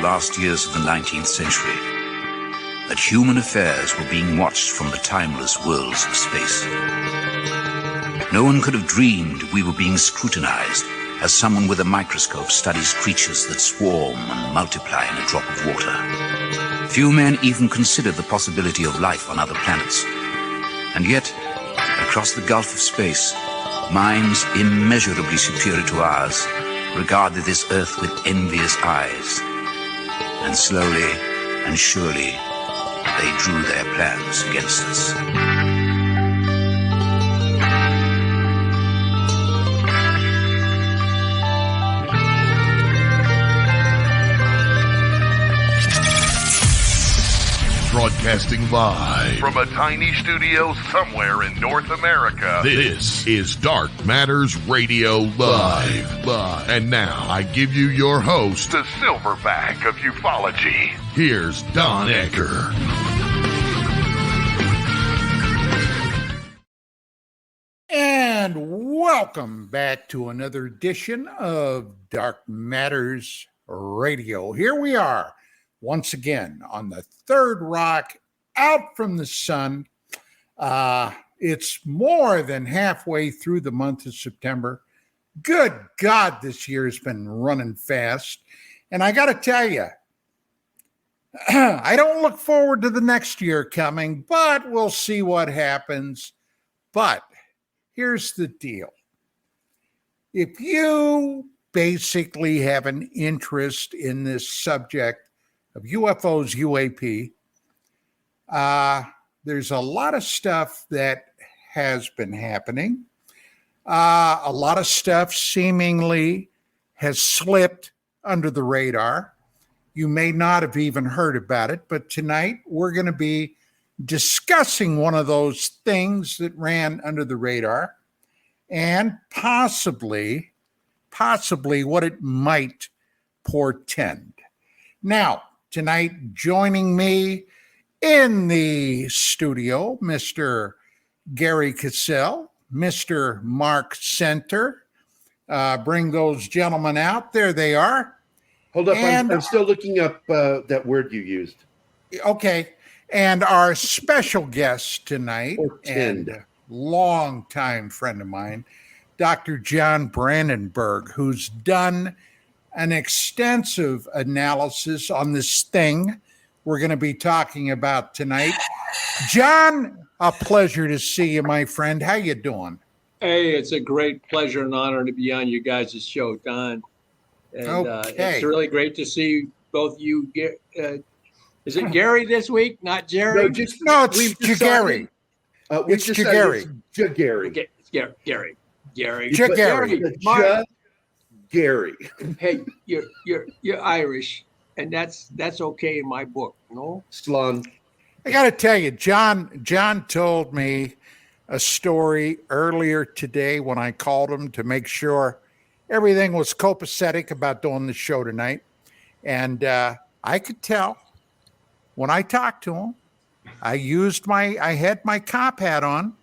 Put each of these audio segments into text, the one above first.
last years of the 19th century, that human affairs were being watched from the timeless worlds of space. No one could have dreamed we were being scrutinized as someone with a microscope studies creatures that swarm and multiply in a drop of water. Few men even considered the possibility of life on other planets. And yet, across the gulf of space, minds immeasurably superior to ours regarded this Earth with envious eyes. And slowly and surely, they drew their plans against us. Broadcasting live from a tiny studio somewhere in North America. This is Dark Matters Radio Live. And now I give you your host, the silverback of ufology. Here's Don Ecker. And welcome back to another edition of Dark Matters Radio. Here we are once again on the third rock out from the sun. It's more than halfway through the month of September. Good God, this year has been running fast. And I got to tell you, I don't look forward to the next year coming, but we'll see what happens. But here's the deal. If you basically have an interest in this subject of UFOs, UAP, there's a lot of stuff that has been happening. A lot of stuff seemingly has slipped under the radar. You may not have even heard about it, but tonight we're going to be discussing one of those things that ran under the radar and possibly what it might portend. Now, tonight, joining me in the studio, Mr. Gary Cassell, Mr. Mark Center. Bring those gentlemen out. There they are. Hold up, I'm still looking up that word you used. Okay. And our special guest tonight, and longtime friend of mine, Dr. John Brandenburg, who's done an extensive analysis on this thing we're going to be talking about tonight. John, a pleasure to see you, my friend. How you doing? Hey, it's a great pleasure and honor to be on you guys' show, Don. And it's really great to see both you. Is it Gary this week, not Jerry? No, it's Gary. It's Gary. Okay, it's Gary. Gary. Hey, you're Irish, and that's okay in my book, no? Slán. I got to tell you, John told me a story earlier today when I called him to make sure everything was copacetic about doing the show tonight. And I could tell when I talked to him, I had my cop hat on,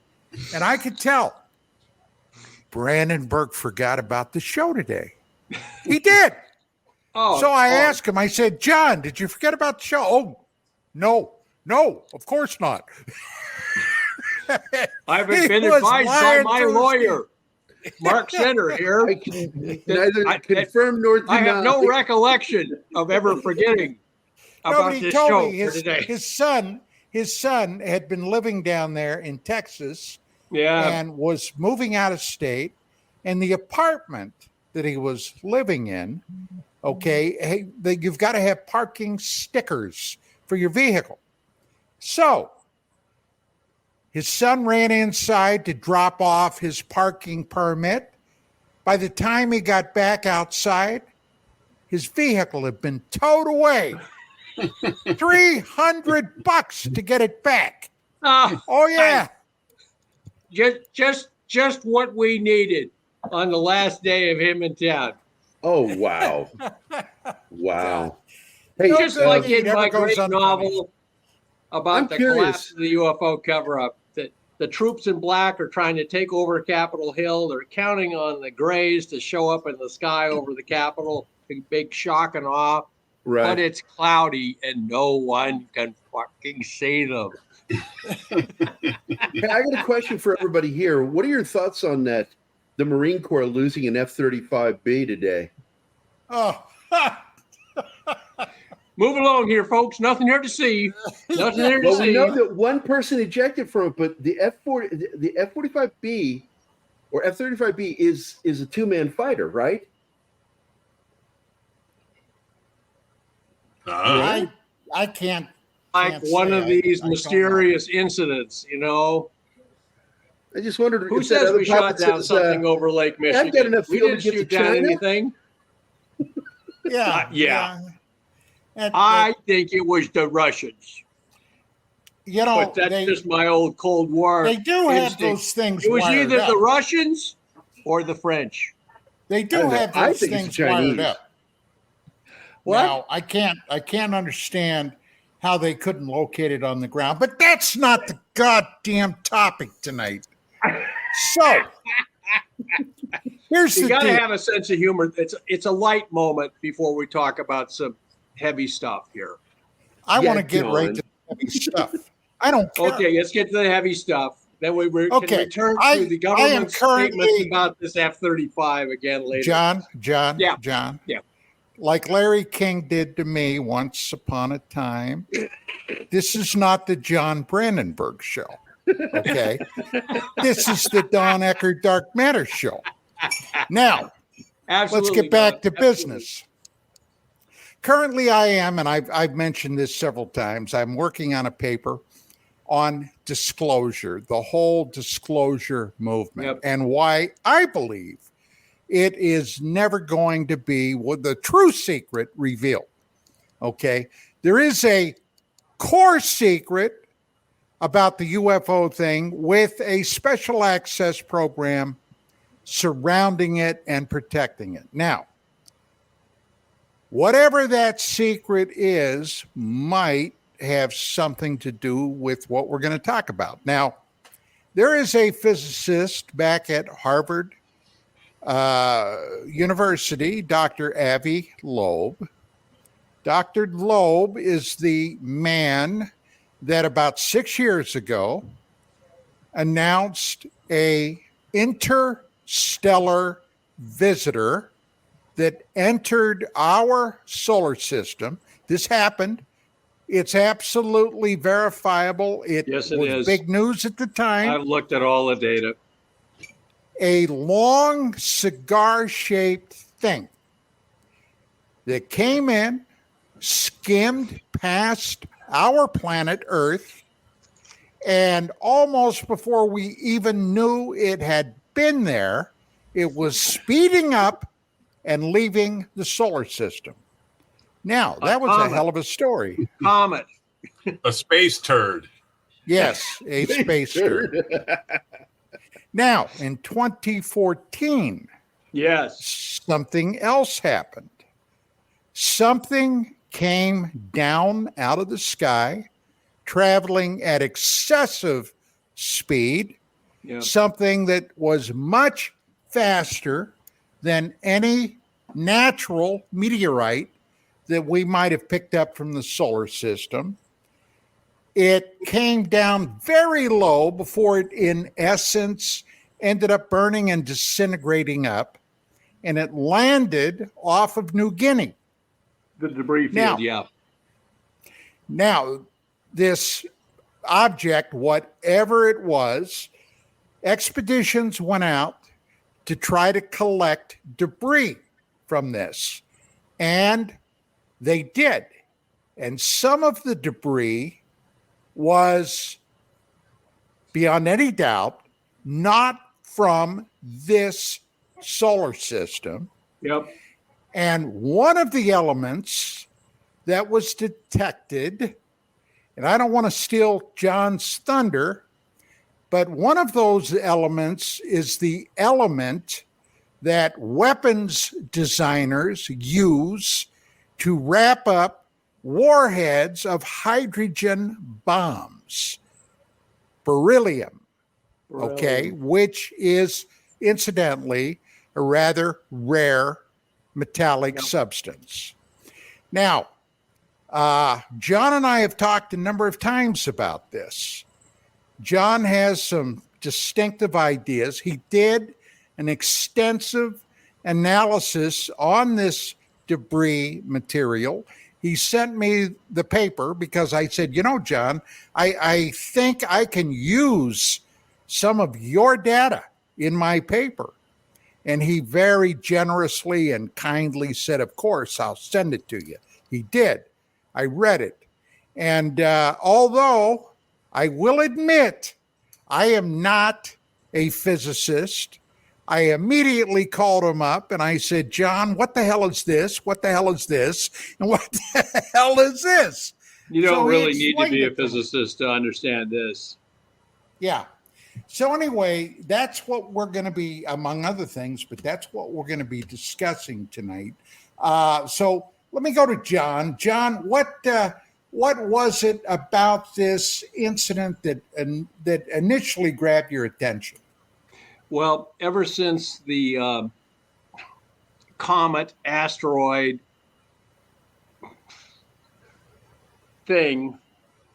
and I could tell Brandenburg forgot about the show today. He did. So I asked him, I said, John, did you forget about the show? Oh, no, of course not. I haven't been advised by my lawyer, Mark Center here. I can neither confirm nor deny. I have no recollection of ever forgetting about this show for today. His son had been living down there in Texas, and was moving out of state, and the apartment that he was living in, you've got to have parking stickers for your vehicle. So his son ran inside to drop off his parking permit. By the time he got back outside, his vehicle had been towed away. $300 to get it back. Oh yeah. Just what we needed on the last day of him in town. Oh wow. Wow. Hey, just like in my great novel about the collapse of the UFO cover-up, that the troops in black are trying to take over Capitol Hill. They're counting on the grays to show up in the sky over the Capitol, big shock and awe. Right. but it's cloudy and no one can fucking see them. Hey, I got a question for everybody here. What are your thoughts on that? The Marine Corps losing an F-35B today. Oh, Move along here, folks. Nothing here to see. Nothing here to Well, we see. know that one person ejected from it, but the F-45B or F-35B is a two-man fighter, right? I can't. Like can't one say. of these I don't mysterious incidents, you know. I just wondered Who if that says other we shot pilot down says, something over Lake Michigan? I've got enough We fuel to didn't get to shoot down China. anything. Yeah. Yeah. And, I think it was the Russians, you know, but that's just my old Cold War. they do have instinct. those things. It was wired either up. the Russians or the French. They I do don't know. have I those think it's things the Chinese. wired up. What? Now, I can't understand how they couldn't locate it on the ground, but that's not the goddamn topic tonight. So, here's You the got to deal. have a sense of humor. It's a light moment before we talk about some heavy stuff here. I Yeah, want to get right John. to the heavy stuff. I don't care. Okay, let's get to the heavy stuff. Then we can Okay, return I- to the I am government statements currently- about this F-35 again later. John. Yeah. Like Larry King did to me once upon a time, this is not the John Brandenburg show. Okay. This is the Don Ecker Dark Matter show. Now, Absolutely let's get back not. to Absolutely. business. Currently, I am, and I've mentioned this several times, I'm working on a paper on disclosure, the whole disclosure movement, Yep. and why I believe it is never going to be the true secret revealed. Okay. There is a core secret about the UFO thing with a special access program surrounding it and protecting it. Now, whatever that secret is might have something to do with what we're going to talk about. Now, there is a physicist back at Harvard University, Dr. Avi Loeb. Dr. Loeb is the man that about 6 years ago announced a interstellar visitor that entered our solar system. This happened. It's absolutely verifiable. Yes, it was is. big news at the time. I've looked at all the data. A long cigar-shaped thing that came in, skimmed past our planet Earth, and almost before we even knew it had been there, it was speeding up and leaving the solar system. Now, that was a hell of a story. Comet. A space turd. Yes, a space turd. Now, in 2014, Yes. something else happened. Something came down out of the sky, traveling at excessive speed, Yeah. something that was much faster than any natural meteorite that we might have picked up from the solar system. It came down very low before it, in essence, ended up burning and disintegrating up, and it landed off of New Guinea. The debris field, Now- yeah. Now, this object, whatever it was, expeditions went out to try to collect debris from this, and they did. And some of the debris was, beyond any doubt, not from this solar system. Yep. And one of the elements that was detected, and I don't want to steal John's thunder, but one of those elements is the element that weapons designers use to wrap up warheads of hydrogen bombs, beryllium, okay, which is incidentally a rather rare metallic substance. Now, John and I have talked a number of times about this. John has some distinctive ideas. He did an extensive analysis on this debris material. He sent me the paper because I said, John, I think I can use some of your data in my paper. And he very generously and kindly said, of course, I'll send it to you. He did. I read it. And although I will admit I am not a physicist, I immediately called him up and I said, John, what the hell is this? What the hell is this? And what the hell is this? You don't really need to be a physicist to understand this. Yeah. So anyway, that's what we're going to be, among other things, but that's what we're going to be discussing tonight. So let me go to John. John, what was it about this incident that initially grabbed your attention? Well, ever since the comet asteroid thing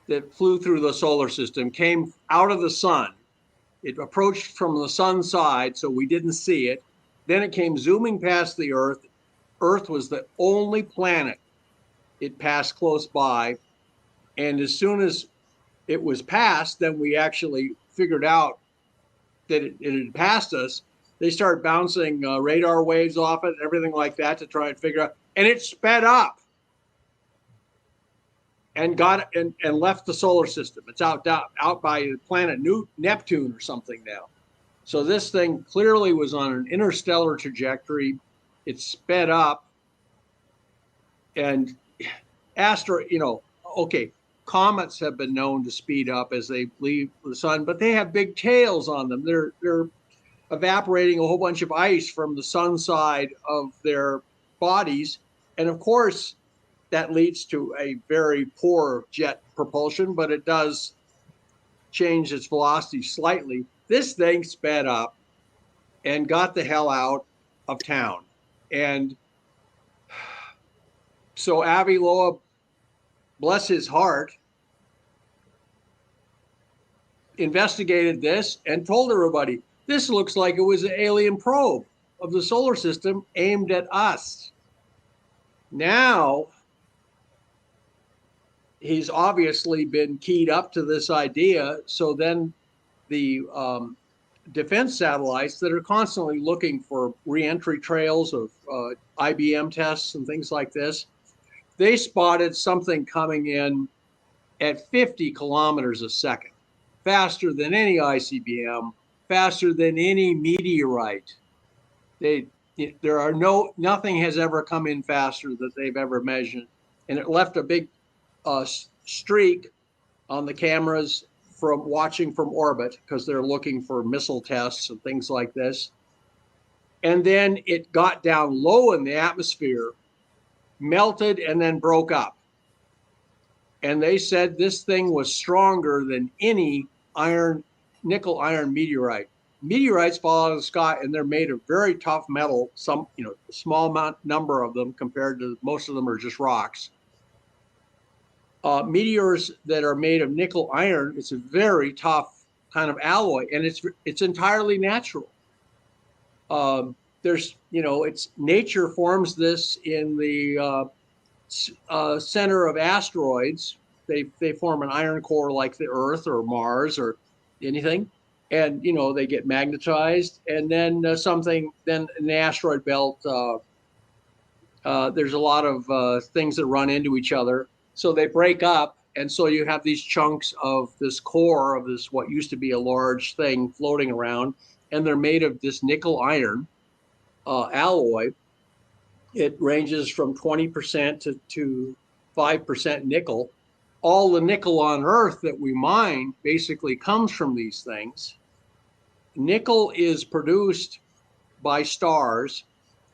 that flew through the solar system came out of the sun, it approached from the sun side, so we didn't see it. Then it came zooming past the Earth. Earth was the only planet it passed close by. And as soon as it was passed, then we actually figured out that it had passed us. They started bouncing radar waves off it and everything like that to try and figure out. And it sped up and got and left the solar system. It's out by the planet Neptune or something now. So this thing clearly was on an interstellar trajectory. It sped up, and comets have been known to speed up as they leave the sun, but they have big tails on them. They're evaporating a whole bunch of ice from the sun side of their bodies, and of course, that leads to a very poor jet propulsion, but it does change its velocity slightly. This thing sped up and got the hell out of town. And so Avi Loeb, bless his heart, investigated this and told everybody, this looks like it was an alien probe of the solar system aimed at us. Now, he's obviously been keyed up to this idea. So then the defense satellites that are constantly looking for reentry trails of IBM tests and things like this, they spotted something coming in at 50 kilometers a second, faster than any ICBM, faster than any meteorite. Nothing has ever come in faster that they've ever measured. And it left a big streak on the cameras from watching from orbit because they're looking for missile tests and things like this. And then it got down low in the atmosphere, melted, and then broke up. And they said this thing was stronger than any nickel iron meteorite. Meteorites fall out of the sky and they're made of very tough metal, a small number of them compared to most of them are just rocks. Meteors that are made of nickel iron, it's a very tough kind of alloy, and it's entirely natural. It's nature forms this in the center of asteroids. They form an iron core like the Earth or Mars or anything, and they get magnetized, and then then in the asteroid belt, there's a lot of things that run into each other. So they break up, and so you have these chunks of this core of this what used to be a large thing floating around, and they're made of this nickel iron alloy. It ranges from 20% to 5% nickel. All the nickel on Earth that we mine basically comes from these things. Nickel is produced by stars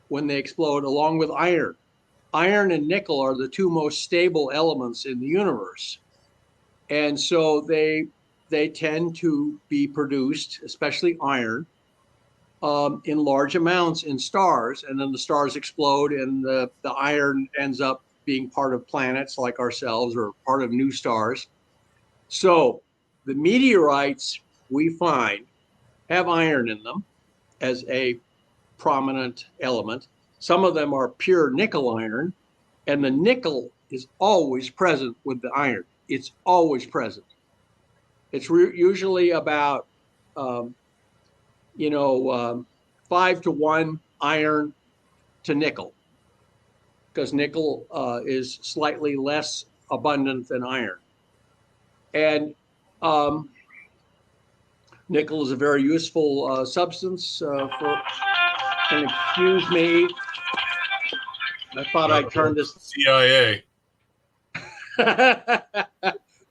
when they explode, along with iron. Iron and nickel are the two most stable elements in the universe. And so they tend to be produced, especially iron, in large amounts in stars. And then the stars explode and the iron ends up being part of planets like ourselves or part of new stars. So the meteorites we find have iron in them as a prominent element. Some of them are pure nickel iron, and the nickel is always present with the iron. It's always present. It's usually about, 5-to-1 iron to nickel, because nickel is slightly less abundant than iron. And nickel is a very useful substance for, and excuse me, I thought I'd turn this. CIA.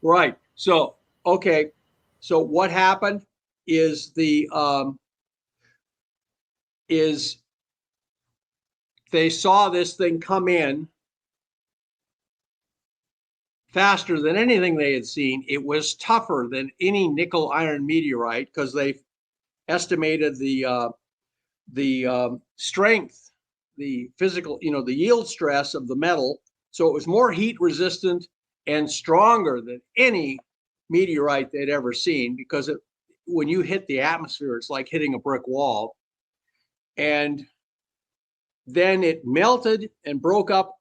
Right. So, okay. So what happened is they saw this thing come in faster than anything they had seen. It was tougher than any nickel iron meteorite because they estimated the strength, the physical, the yield stress of the metal. So it was more heat resistant and stronger than any meteorite they'd ever seen, because when you hit the atmosphere, it's like hitting a brick wall. And then it melted and broke up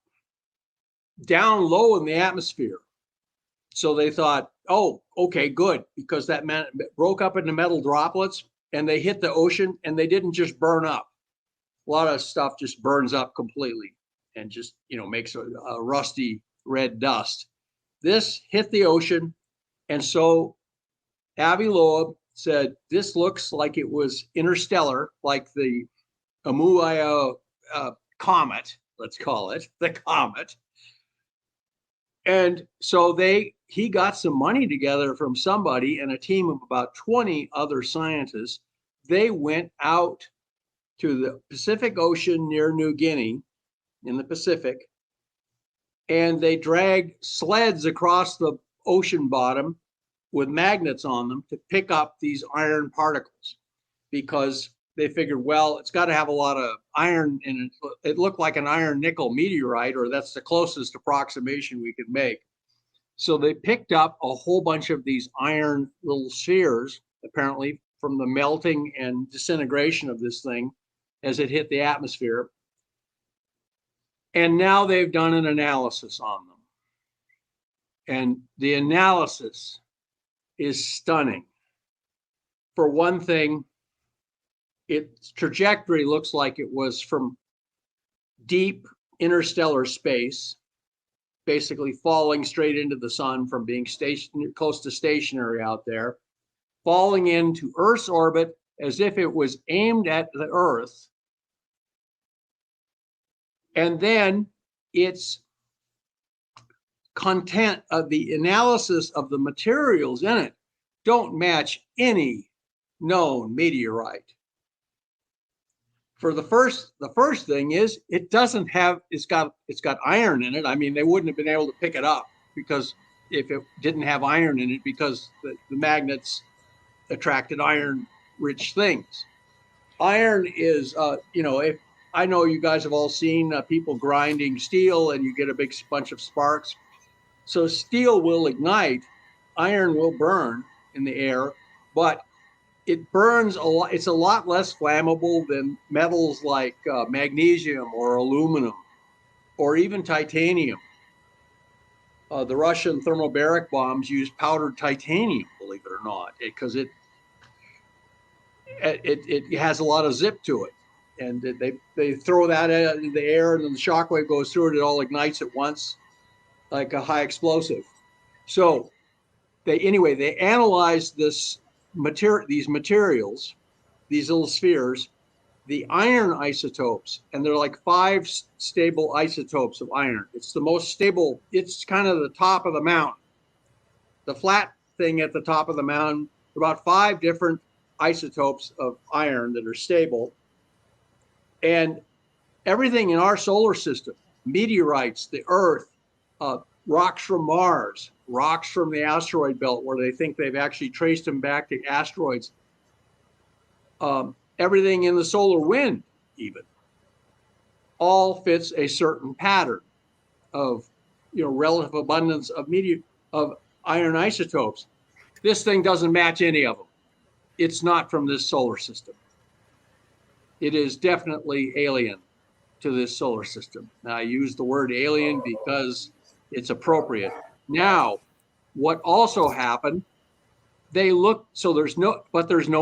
down low in the atmosphere. So they thought, oh, okay, good, because that broke up into metal droplets and they hit the ocean, and they didn't just burn up. A lot of stuff just burns up completely and just, makes a rusty red dust. This hit the ocean. And so Avi Loeb said, this looks like it was interstellar, like the Oumuamua comet, let's call it the comet. And so he got some money together from somebody and a team of about 20 other scientists. They went out to the Pacific Ocean near New Guinea in the Pacific, and they dragged sleds across the ocean bottom with magnets on them to pick up these iron particles, because they figured, well, it's got to have a lot of iron in it. It looked like an iron nickel meteorite, or that's the closest approximation we could make. So they picked up a whole bunch of these iron little spheres, apparently from the melting and disintegration of this thing as it hit the atmosphere. And now they've done an analysis on them. And the analysis is stunning. For one thing, its trajectory looks like it was from deep interstellar space, basically falling straight into the sun from being close to stationary out there, falling into Earth's orbit as if it was aimed at the Earth. And then its content of the analysis of the materials in it don't match any known meteorite. For the first thing is, it doesn't have, it's got iron in it. I mean, they wouldn't have been able to pick it up because if it didn't have iron in it, because the magnets attracted iron-rich things. Iron is, if I know you guys have all seen people grinding steel, and you get a big bunch of sparks. So steel will ignite, iron will burn in the air, but it burns a lot. It's a lot less flammable than metals like magnesium or aluminum or even titanium. The Russian thermobaric bombs use powdered titanium, believe it or not, because it has a lot of zip to it. And they throw that into the air, and then the shockwave goes through it. It all ignites at once, like a high explosive. So they analyzed these materials, these little spheres, the iron isotopes, and they're like 5 stable isotopes of iron. It's the most stable. It's kind of the top of the mountain, the flat thing at the top of the mountain. About 5 different isotopes of iron that are stable. And everything in our solar system, meteorites, the Earth, rocks from Mars, rocks from the asteroid belt, where they think they've actually traced them back to asteroids, everything in the solar wind even, all fits a certain pattern of relative abundance of iron isotopes. This thing doesn't match any of them. It's not from this solar system. It is definitely alien to this solar system. Now, I use the word alien because it's appropriate. Now, what also happened, there's no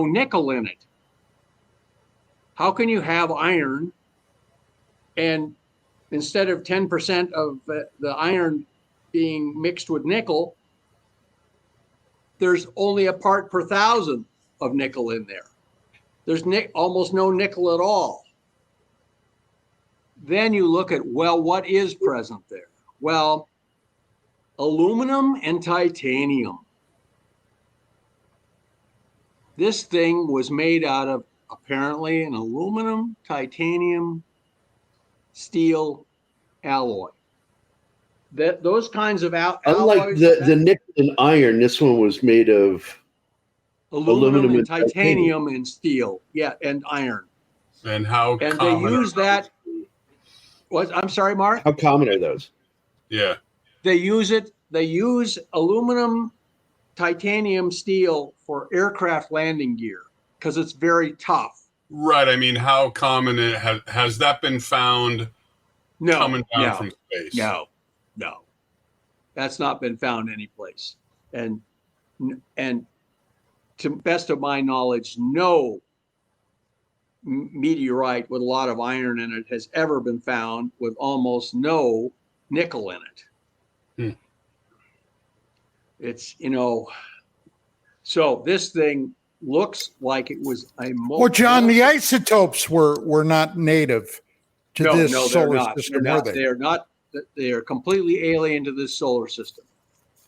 nickel in it. How can you have iron and instead of 10% of the iron being mixed with nickel, there's only a part per thousand of nickel in there. There's almost no nickel at all. Then you look at, well, what is present there? Well, aluminum and titanium. This thing was made out of apparently an aluminum, titanium, steel alloy. Those kinds of alloys. Unlike the nickel and iron, this one was made of aluminum and titanium and steel. Yeah, and iron. And how and common they use that. What? I'm sorry, Mark. How common are those? Yeah. They use aluminum, titanium, steel for aircraft landing gear because it's very tough. Right. I mean, how common has that been found coming down from space? No. That's not been found anyplace. And to best of my knowledge, no meteorite with a lot of iron in it has ever been found with almost no nickel in it. It's, so this thing looks like it was a Well, John, the isotopes were not native to this solar system, were they? They're not. They are completely alien to this solar system.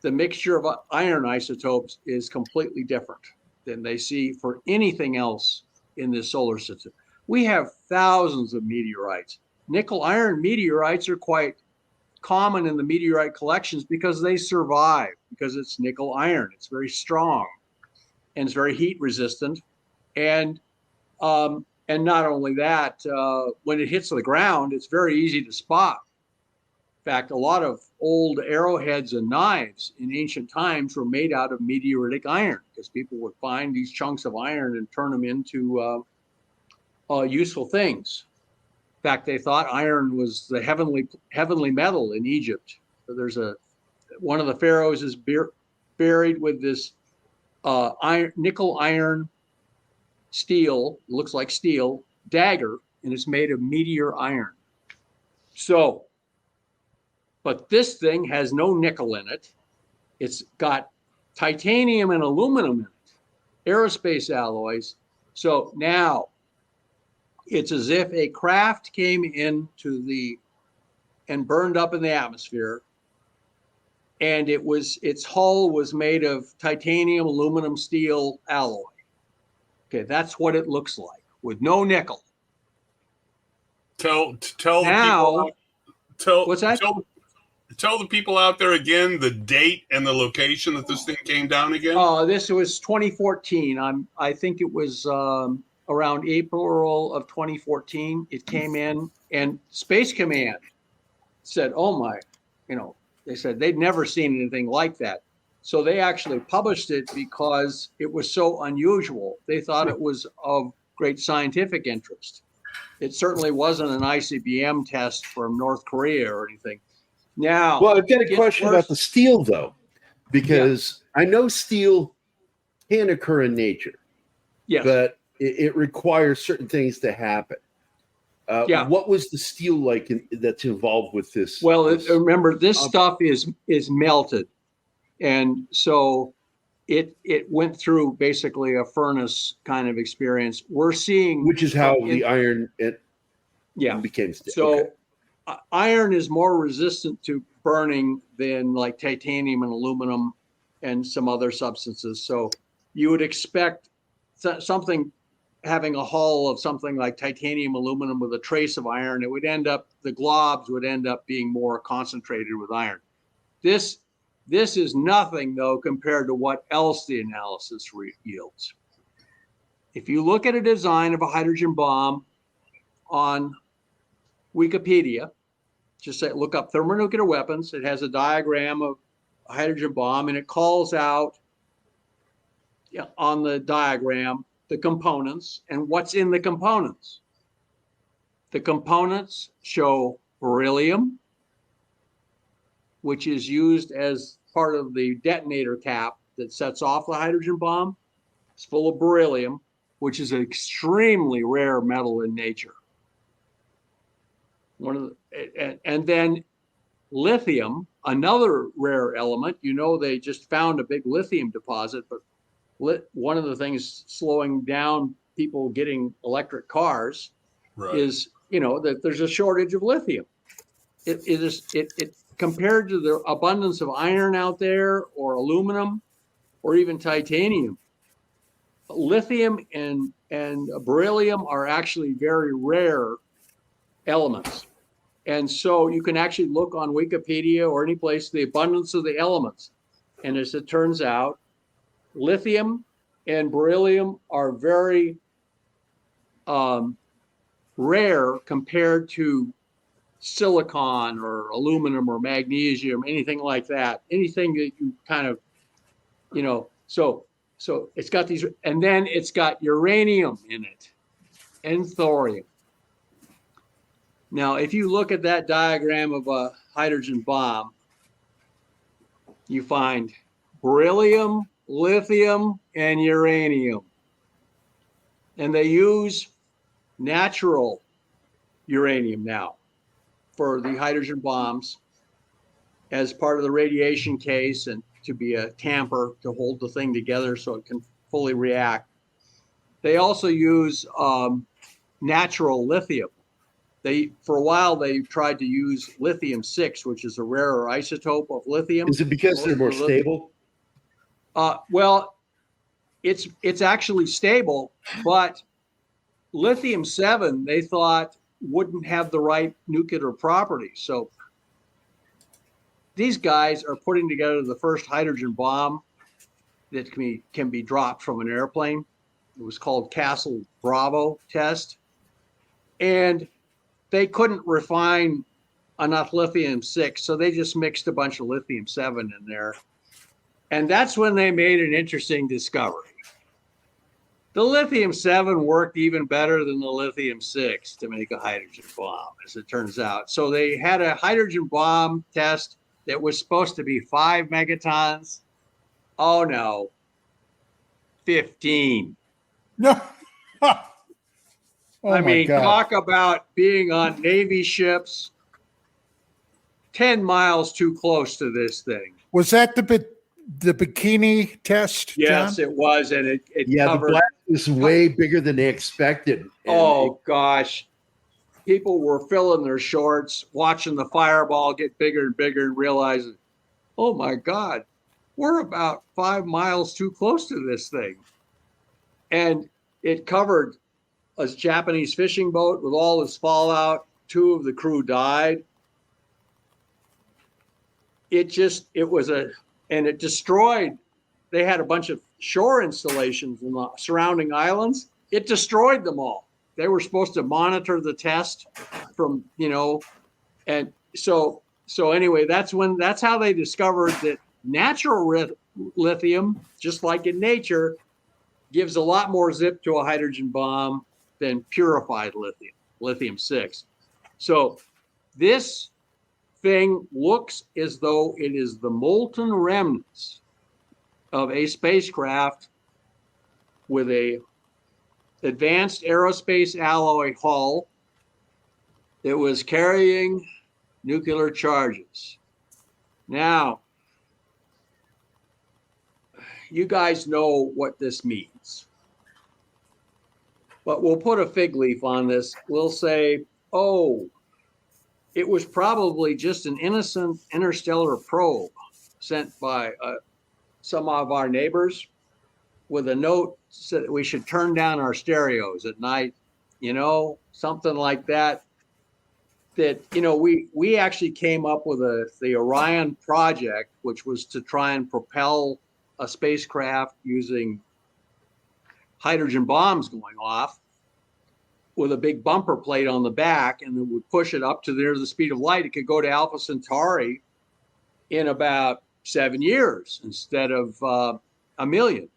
The mixture of iron isotopes is completely different than they see for anything else in this solar system. We have thousands of meteorites. Nickel iron meteorites are quite common in the meteorite collections because they survive, because it's nickel iron. It's very strong and it's very heat resistant. And not only that, when it hits the ground, it's very easy to spot. In fact, a lot of old arrowheads and knives in ancient times were made out of meteoritic iron because people would find these chunks of iron and turn them into useful things. In fact, they thought iron was the heavenly metal in Egypt. So there's one of the pharaohs is buried with this nickel iron steel, looks like steel, dagger, and it's made of meteor iron. So, but this thing has no nickel in it. It's got titanium and aluminum in it, aerospace alloys. So now it's as if a craft came into and burned up in the atmosphere, and its hull was made of titanium, aluminum, steel alloy. Okay, that's what it looks like with no nickel. Tell now, the people. What's that? Tell the people out there again the date and the location that this thing came down again. This was 2014. I think it was around April of 2014. It came in, and Space Command said, "Oh my," they said they'd never seen anything like that. So they actually published it because it was so unusual. They thought it was of great scientific interest. It certainly wasn't an ICBM test from North Korea or anything. Now, well, I've got a question about the steel, though, because I know steel can occur in nature, yes, but it requires certain things to happen. What was the steel like that's involved with this? Well, remember, this stuff is melted, and so it went through basically a furnace kind of experience. We're seeing, which is how the iron became steel. So. Iron is more resistant to burning than like titanium and aluminum and some other substances. So you would expect something having a hull of something like titanium, aluminum with a trace of iron. It would the globs would end up being more concentrated with iron. This is nothing, though, compared to what else the analysis yields. If you look at a design of a hydrogen bomb on Wikipedia, just say, look up thermonuclear weapons. It has a diagram of a hydrogen bomb, and it calls out on the diagram the components and what's in the components. The components show beryllium, which is used as part of the detonator cap that sets off the hydrogen bomb. It's full of beryllium, which is an extremely rare metal in nature. And then lithium, another rare element. They just found a big lithium deposit, but one of the things slowing down people getting electric cars is, that there's a shortage of lithium. It compared to the abundance of iron out there, or aluminum, or even titanium, lithium and beryllium are actually very rare elements. And so you can actually look on Wikipedia or any place the abundance of the elements. And as it turns out, lithium and beryllium are very rare compared to silicon or aluminum or magnesium, anything like that. Anything that you kind of, so it's got these, and then it's got uranium in it and thorium. Now, if you look at that diagram of a hydrogen bomb, you find beryllium, lithium, and uranium. And they use natural uranium now for the hydrogen bombs as part of the radiation case, and to be a tamper to hold the thing together so it can fully react. They also use natural lithium. For a while, they tried to use lithium-6, which is a rarer isotope of lithium. Is it because they're more stable? Well, it's actually stable, but lithium-7, they thought, wouldn't have the right nuclear properties. So these guys are putting together the first hydrogen bomb that can be dropped from an airplane. It was called Castle Bravo test. And they couldn't refine enough lithium-6, so they just mixed a bunch of lithium-7 in there. And that's when they made an interesting discovery. The lithium-7 worked even better than the lithium-6 to make a hydrogen bomb, as it turns out. So they had a hydrogen bomb test that was supposed to be 5 megatons. Oh no, 15. No. Oh, I mean, God. talk about being on Navy ships 10 miles too close to this thing. Was that the bikini test, Yes, John? it was. And it covered. The blast was way bigger than they expected. Gosh. People were filling their shorts, watching the fireball get bigger and bigger, and realizing, oh my God, we're about 5 miles too close to this thing. And it covered a Japanese fishing boat with all this fallout. 2 of the crew died. It destroyed. They had a bunch of shore installations in the surrounding islands. It destroyed them all. They were supposed to monitor the test from, and so anyway, that's how they discovered that natural lithium, just like in nature, gives a lot more zip to a hydrogen bomb than purified lithium-6. So this thing looks as though it is the molten remnants of a spacecraft with a advanced aerospace alloy hull that was carrying nuclear charges. Now, you guys know what this means. But we'll put a fig leaf on this. We'll say, it was probably just an innocent interstellar probe sent by some of our neighbors with a note said that we should turn down our stereos at night, something like that. That, we actually came up with the Orion project, which was to try and propel a spacecraft using hydrogen bombs going off. with a big bumper plate on the back, and it would push it up to near the speed of light. It could go to Alpha Centauri in about 7 years instead of a million.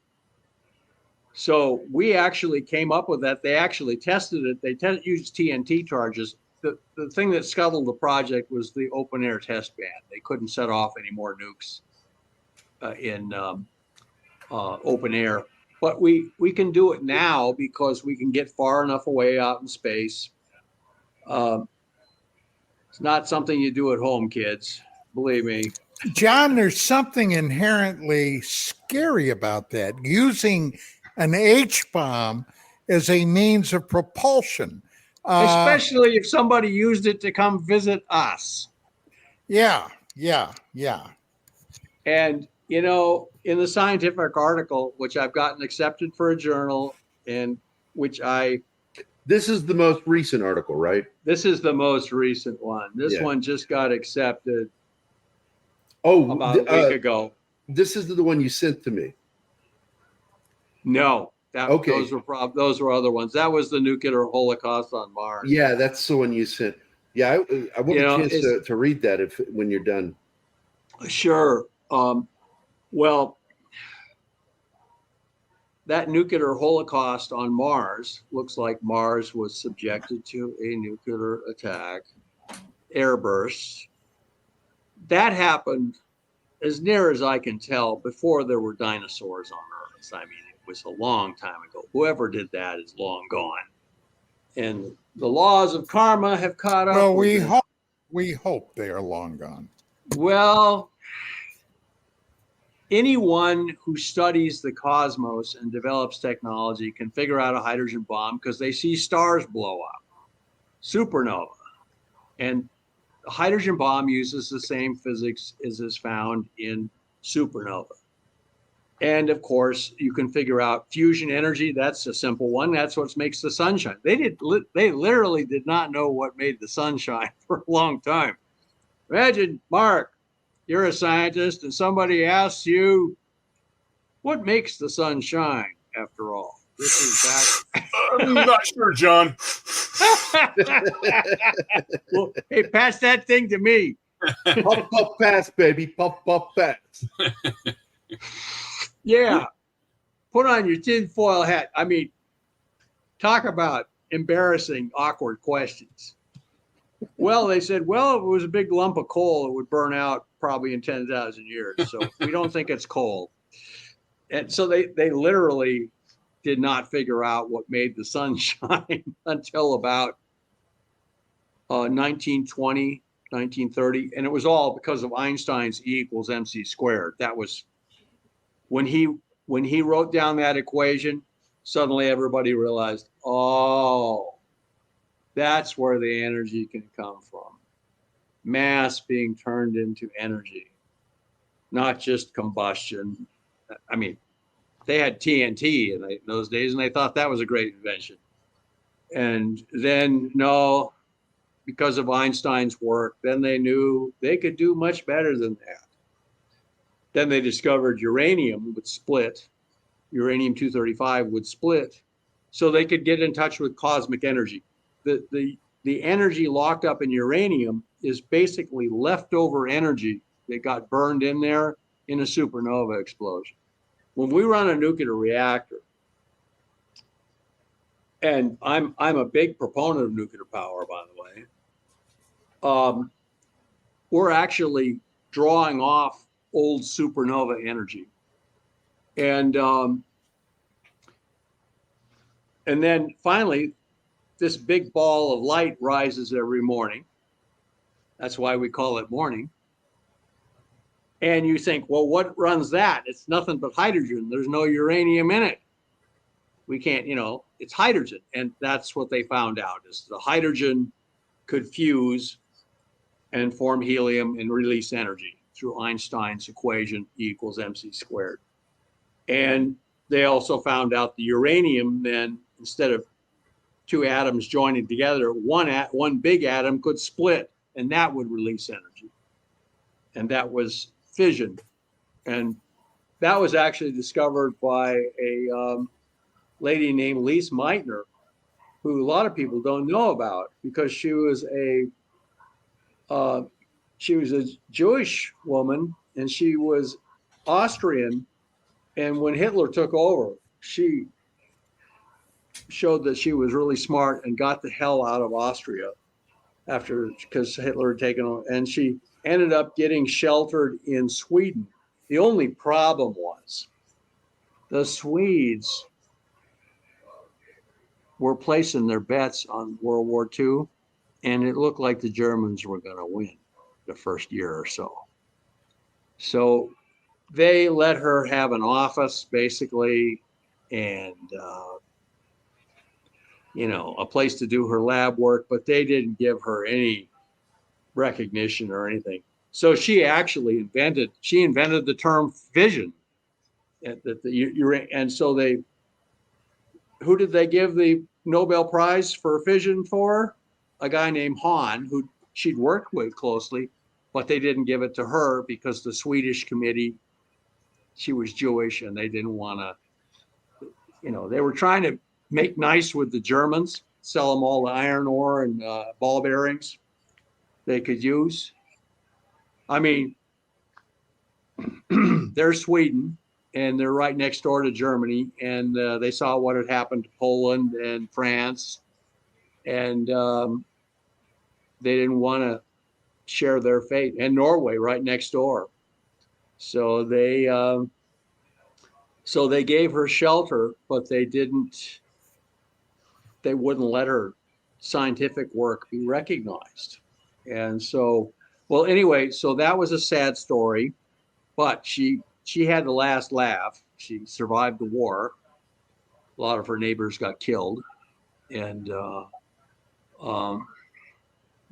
So we actually came up with that. They actually tested it. They used TNT charges. The thing that scuttled the project was the open air test ban. They couldn't set off any more nukes in open air. But we can do it now because we can get far enough away out in space. It's not something you do at home, kids. Believe me. John, there's something inherently scary about that. Using an H-bomb as a means of propulsion. Especially if somebody used it to come visit us. Yeah. And, you know, in the scientific article, which I've gotten accepted for a journal, and which This is the most recent article, right? This is the most recent one. This one just got accepted about a week ago. This is the one you sent to me. No. Okay. Those were other ones. That was the nuclear holocaust on Mars. Yeah, that's the one you sent. Yeah, I want a chance to read that when you're done. Sure. Well, that nuclear holocaust on Mars looks like Mars was subjected to a nuclear attack, airbursts. That happened, as near as I can tell, before there were dinosaurs on Earth. I mean, it was a long time ago. Whoever did that is long gone. And the laws of karma have caught up. Well, we hope they are long gone. Well, anyone who studies the cosmos and develops technology can figure out a hydrogen bomb because they see stars blow up, supernova. And the hydrogen bomb uses the same physics as is found in supernova. And of course, you can figure out fusion energy. That's a simple one. That's what makes the sun shine. They literally did not know what made the sun shine for a long time. Imagine, Mark, you're a scientist and somebody asks you, what makes the sun shine after all? This is back. I'm not sure, John. Well, hey, pass that thing to me. Puff, puff, pass, baby. Puff, puff, pass. Yeah. Put on your tinfoil hat. I mean, talk about embarrassing, awkward questions. Well, they said, well, if it was a big lump of coal, it would burn out probably in 10,000 years. So we don't think it's coal. And so they literally did not figure out what made the sun shine until about 1920, 1930. And it was all because of Einstein's E equals MC squared. That was when he wrote down that equation, suddenly everybody realized, oh, that's where the energy can come from. Mass being turned into energy, not just combustion. I mean, they had TNT in those days, and they thought that was a great invention. And then, no, because of Einstein's work, then they knew they could do much better than that. Then they discovered uranium would split. Uranium-235 would split, so they could get in touch with cosmic energy. The energy locked up in uranium is basically leftover energy that got burned in there in a supernova explosion. When we run a nuclear reactor, and I'm a big proponent of nuclear power, by the way, we're actually drawing off old supernova energy. And then finally, this big ball of light rises every morning. That's why we call it morning. And you think, well, what runs that? It's nothing but hydrogen. There's no uranium in it. We can't, it's hydrogen. And that's what they found out, is the hydrogen could fuse and form helium and release energy through Einstein's equation, E equals MC squared. And they also found out the uranium then, instead of two atoms joining together, one big atom could split, and that would release energy. And that was fission. And that was actually discovered by a lady named Lise Meitner who a lot of people don't know about because she was a Jewish woman and she was Austrian. And when Hitler took over, she showed that she was really smart and got the hell out of Austria because Hitler had taken over, and she ended up getting sheltered in Sweden. The only problem was the Swedes were placing their bets on World War II, and it looked like the Germans were going to win the first year or so. So they let her have an office, basically, and a place to do her lab work, but they didn't give her any recognition or anything. So she actually invented the term fission. And so who did they give the Nobel Prize for fission for? A guy named Hahn, who she'd worked with closely, but they didn't give it to her because the Swedish committee, she was Jewish and they didn't want to, they were trying to make nice with the Germans, sell them all the iron ore and ball bearings they could use. I mean, they're Sweden and they're right next door to Germany, and they saw what had happened to Poland and France, and they didn't want to share their fate. And Norway right next door. So they gave her shelter, but they wouldn't let her scientific work be recognized. And so, well, anyway, so that was a sad story, but she had the last laugh. She survived the war. A lot of her neighbors got killed and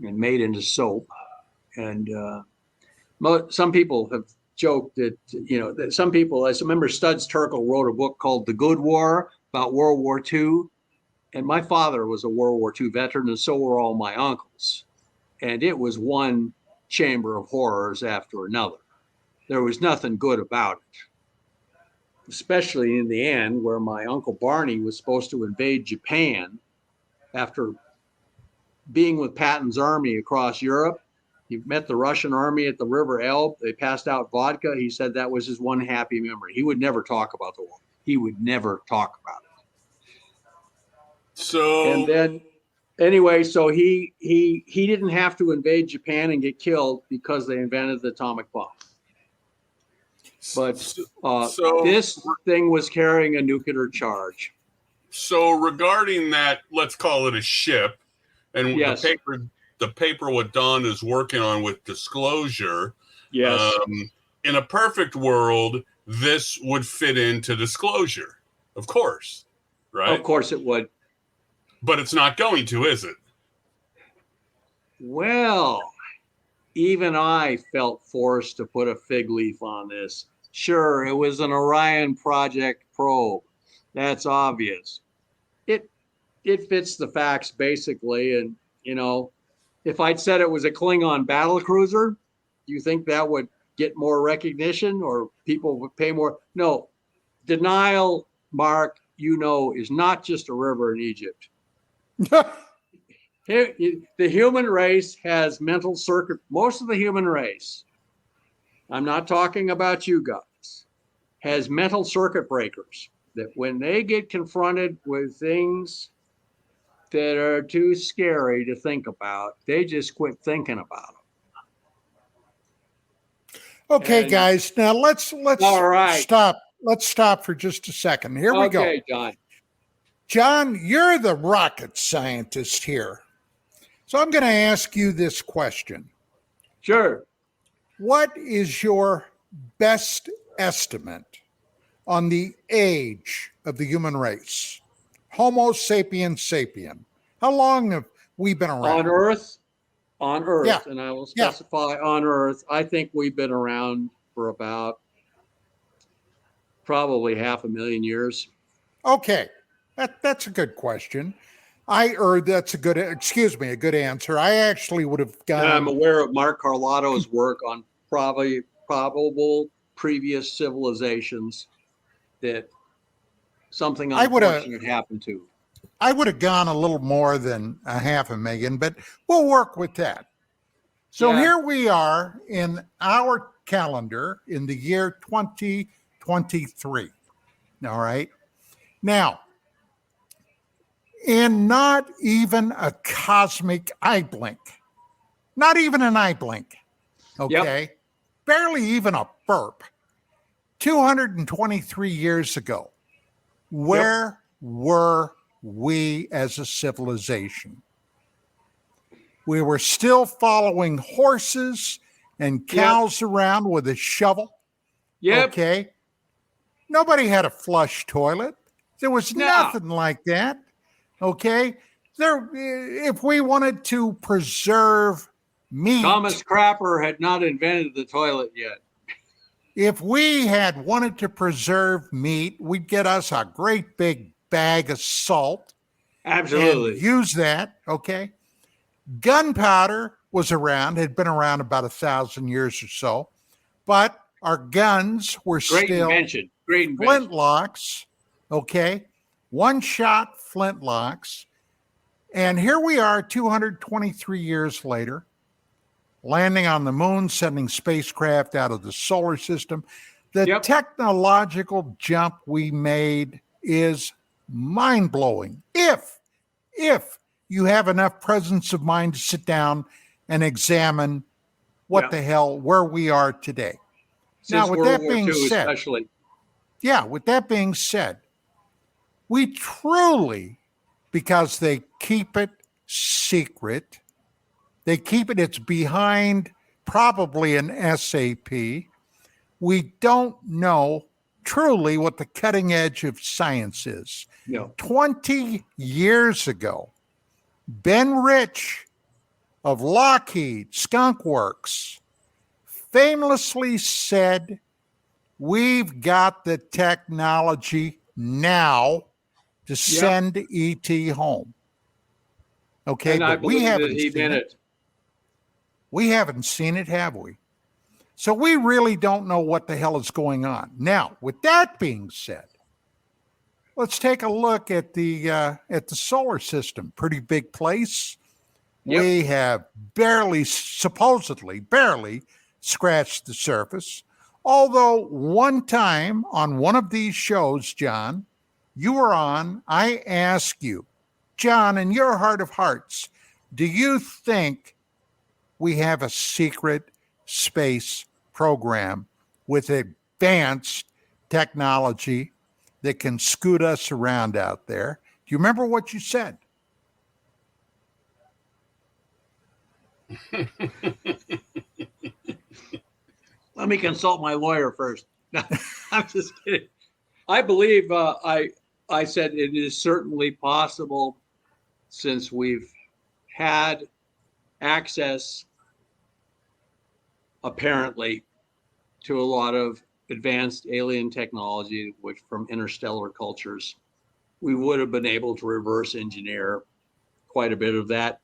made into soap. And some people have joked that, that some people, I remember Studs Terkel wrote a book called The Good War about World War II. And my father was a World War II veteran, and so were all my uncles. And it was one chamber of horrors after another. There was nothing good about it, especially in the end, where my Uncle Barney was supposed to invade Japan after being with Patton's army across Europe. He met the Russian army at the River Elbe. They passed out vodka. He said that was his one happy memory. He would never talk about the war. He would never talk about it. So, and then anyway, so he didn't have to invade Japan and get killed because they invented the atomic bomb. But this thing was carrying a nuclear charge. So regarding that, let's call it a ship, and yes. the paper what Don is working on with disclosure. Yes. In a perfect world, this would fit into disclosure, of course, right? Of course it would. But it's not going to, is it? Well, even I felt forced to put a fig leaf on this. Sure, it was an Orion Project probe. That's obvious. It fits the facts basically. And, if I'd said it was a Klingon battle cruiser, do you think that would get more recognition or people would pay more? No. Denial, Mark, is not just a river in Egypt. The human race has mental circuit. Most of the human race, I'm not talking about you guys, has mental circuit breakers that when they get confronted with things that are too scary to think about, they just quit thinking about them. Okay, guys, now let's all right. stop. Let's stop for just a second. Here we go. Okay, John. John, you're the rocket scientist here. So I'm going to ask you this question. Sure. What is your best estimate on the age of the human race? Homo sapiens sapien. How long have we been around? On Earth? On Earth, yeah. And I will specify on Earth. I think we've been around for about probably 500,000 years. Okay. That's a good question. That's a good answer. I actually would have gone. And I'm aware of Mark Carlotto's work on probable previous civilizations that something unfortunate happened to. I would have gone a little more than a 500,000, but we'll work with that. So Yeah. here we are in our calendar in the year 2023. All right. Now, in not even a cosmic eye blink, not even an eye blink, okay, barely even a burp, 223 years ago, where were we as a civilization? We were still following horses and cows around with a shovel. Yep. Okay. Nobody had a flush toilet. There was nothing like that. Okay. If we wanted to preserve meat, Thomas Crapper had not invented the toilet yet. if we had wanted to preserve meat, we'd get us a great big bag of salt. Absolutely. And use that. Okay. Gunpowder was around, had been around about 1,000 years or so, but our guns were Great invention. flintlocks, okay? One-shot flintlocks. And here we are 223 years later, landing on the moon, sending spacecraft out of the solar system. The technological jump we made is mind-blowing. If you have enough presence of mind to sit down and examine what the hell, where we are today. Since now, with World that War being II said, especially. yeah, with that being said, we truly, because they keep it secret, it's behind probably an SAP. We don't know truly what the cutting edge of science is. No. 20 years ago, Ben Rich of Lockheed Skunk Works famously said, we've got the technology now to send ET home. Okay, and I but we believe haven't that he seen meant it. it. We haven't seen it, have we? So we really don't know what the hell is going on. Now, with that being said, let's take a look at the solar system. Pretty big place. Yep. We have supposedly barely scratched the surface. Although one time on one of these shows, John, you were on, I asked you, John, in your heart of hearts, do you think we have a secret space program with advanced technology that can scoot us around out there? Do you remember what you said? Let me consult my lawyer first. No, I'm just kidding. I believe I said it is certainly possible, since we've had access, apparently, to a lot of advanced alien technology, which from interstellar cultures, we would have been able to reverse engineer quite a bit of that.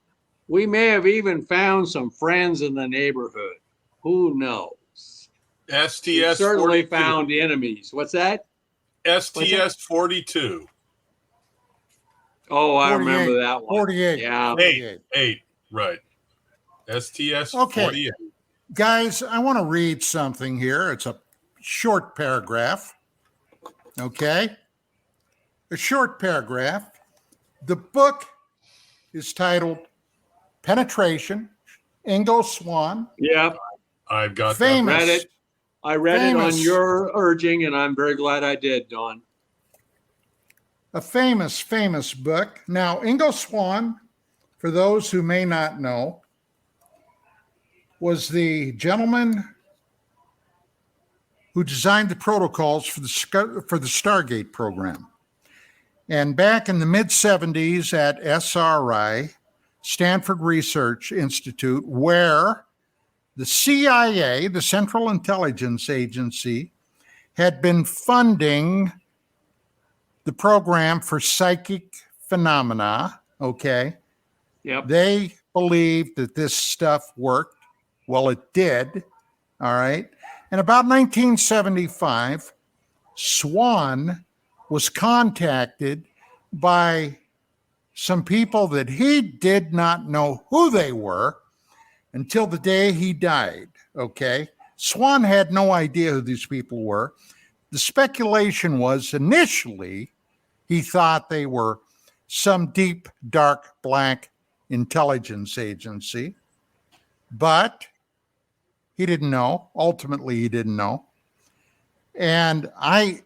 We may have even found some friends in the neighborhood. Who knows? We STS certainly 42. found enemies. What's that? STS 42. Oh, I 48, remember that one. 48. Yeah. 8. Right. STS Okay. 48. Guys, I want to read something here. It's a short paragraph. Okay? A short paragraph. The book is titled Penetration, Ingo Swann. Yep. I've got Famous. Read it. I read it on Famous. your urging, and I'm very glad I did, Don. A famous book. Now, Ingo Swann, for those who may not know, was the gentleman who designed the protocols for the Stargate program. And back in the mid-70s at SRI, Stanford Research Institute, where the CIA, the Central Intelligence Agency, had been funding the program for psychic phenomena, okay? Yep. They believed that this stuff worked. Well, it did, all right? And about 1975, Swann was contacted by some people that he did not know who they were until the day he died, okay? Swan had no idea who these people were. The speculation was initially he thought they were some deep, dark, black intelligence agency, but he didn't know. Ultimately, he didn't know. And I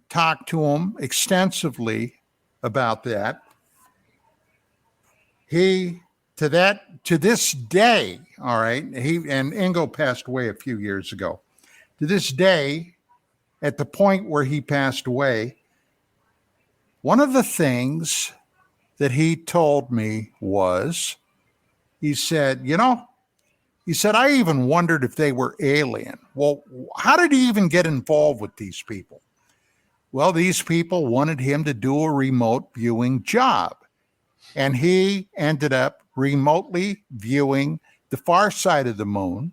talked to him extensively about that. To this day, all right, and Ingo passed away a few years ago. To this day, at the point where he passed away, one of the things that he told me was, he said, I even wondered if they were alien. Well, how did he even get involved with these people? Well, these people wanted him to do a remote viewing job. And he ended up remotely viewing the far side of the moon,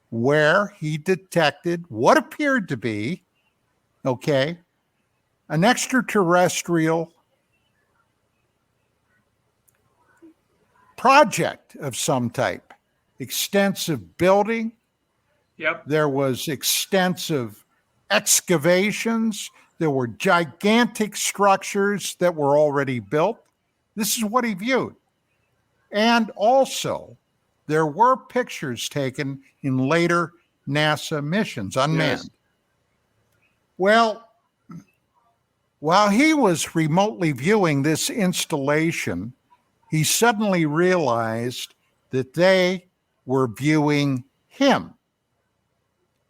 where he detected what appeared to be, an extraterrestrial project of some type. Extensive building. Yep. There was extensive excavations. There were gigantic structures that were already built. This is what he viewed. And also, there were pictures taken in later NASA missions, unmanned. Yes. Well, while he was remotely viewing this installation, he suddenly realized that they were viewing him.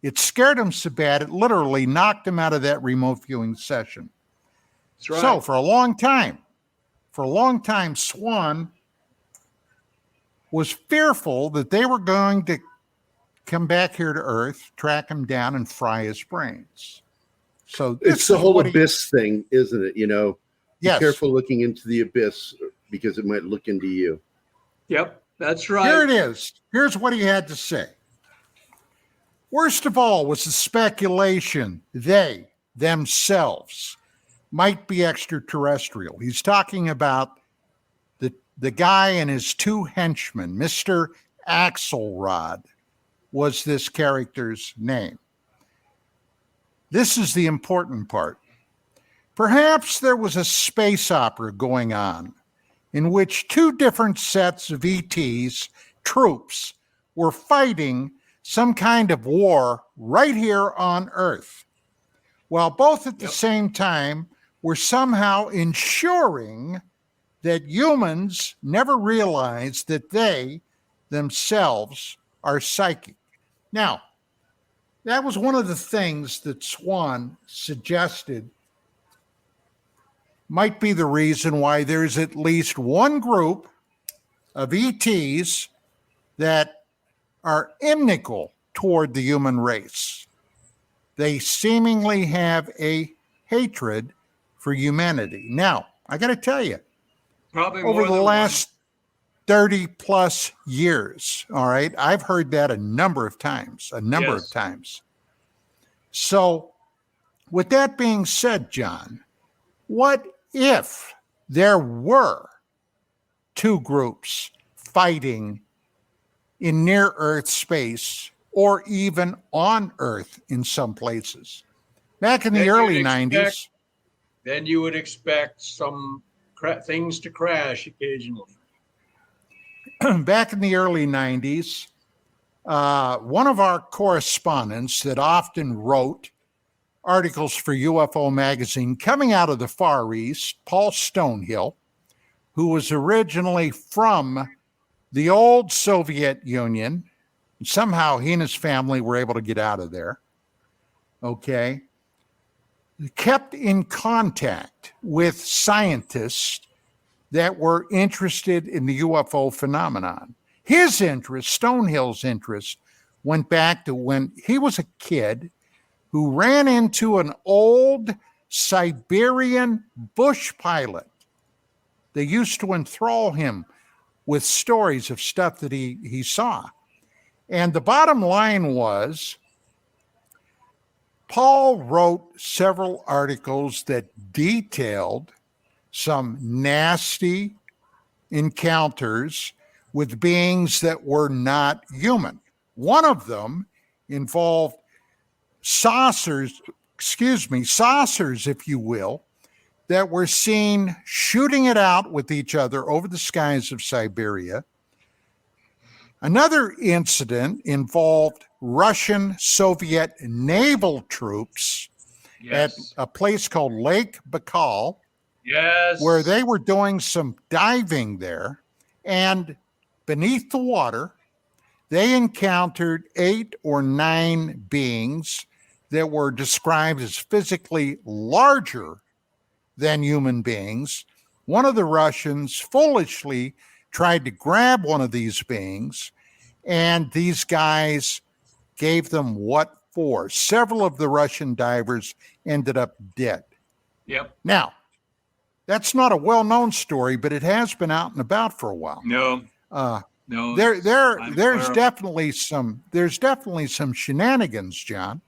It scared him so bad, it literally knocked him out of that remote viewing session. That's right. So for a long time, Swan was fearful that they were going to come back here to Earth, track him down, and fry his brains. So it's the whole abyss thing, isn't it? Yes. Be careful looking into the abyss because it might look into you. Yep, that's right. Here it is. Here's what he had to say. Worst of all was the speculation they themselves might be extraterrestrial. He's talking about the guy and his two henchmen. Mr. Axelrod was this character's name. This is the important part. Perhaps there was a space opera going on in which two different sets of ETs, troops, were fighting some kind of war right here on Earth, while both at the same time were somehow ensuring that humans never realize that they themselves are psychic. Now, that was one of the things that Swan suggested might be the reason why there's at least one group of ETs that are inimical toward the human race. They seemingly have a hatred for humanity. Now, I got to tell you, Probably over more the than last 30 plus years, all right, I've heard that a number of times. So, with that being said, John, what if there were two groups fighting in near Earth space or even on Earth in some places? Back in the early 90s. Then you would expect some things to crash occasionally. Back in the early 90s, one of our correspondents that often wrote articles for UFO magazine coming out of the Far East, Paul Stonehill, who was originally from the old Soviet Union. Somehow he and his family were able to get out of there. Okay. Kept in contact with scientists that were interested in the UFO phenomenon. His interest, Stonehill's interest, went back to when he was a kid who ran into an old Siberian bush pilot. They used to enthrall him with stories of stuff that he saw. And the bottom line was, Paul wrote several articles that detailed some nasty encounters with beings that were not human. One of them involved saucers, if you will, that were seen shooting it out with each other over the skies of Siberia. Another incident involved Russian Soviet naval troops at a place called Lake Baikal, where they were doing some diving there, and beneath the water, they encountered 8 or 9 beings that were described as physically larger than human beings. One of the Russians foolishly tried to grab one of these beings, and these guys gave them what for. Several of the Russian divers ended up dead. Yep. Now, that's not a well-known story, but it has been out and about for a while. No. There's definitely some shenanigans, John.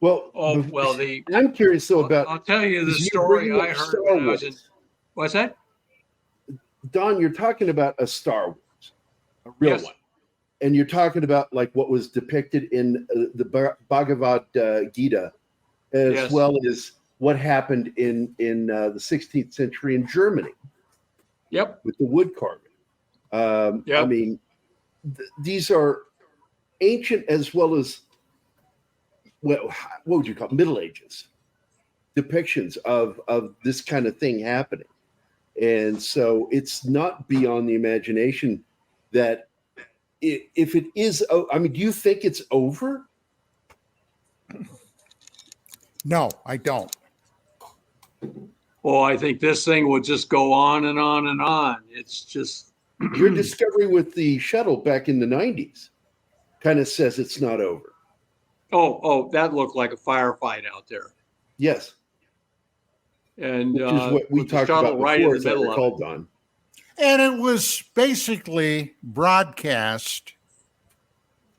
Well, I'm curious though about. I'll tell you the story I heard when I was in. What's that? Don, you're talking about a Star Wars, a real one, and you're talking about like what was depicted in the Bhagavad Gita, as well as what happened in the 16th century in Germany. Yep. With the wood carving. I mean, these are ancient as well as, well, what would you call it? Middle Ages depictions of this kind of thing happening. And so it's not beyond the imagination that if it is, I mean, do you think it's over? No, I don't. Well, I think this thing will just go on and on and on. It's just. Your discovery with the shuttle back in the 90s kind of says it's not over. Oh, that looked like a firefight out there. Yes. And which is what we talked about right before, in the middle of it. Don. And it was basically broadcast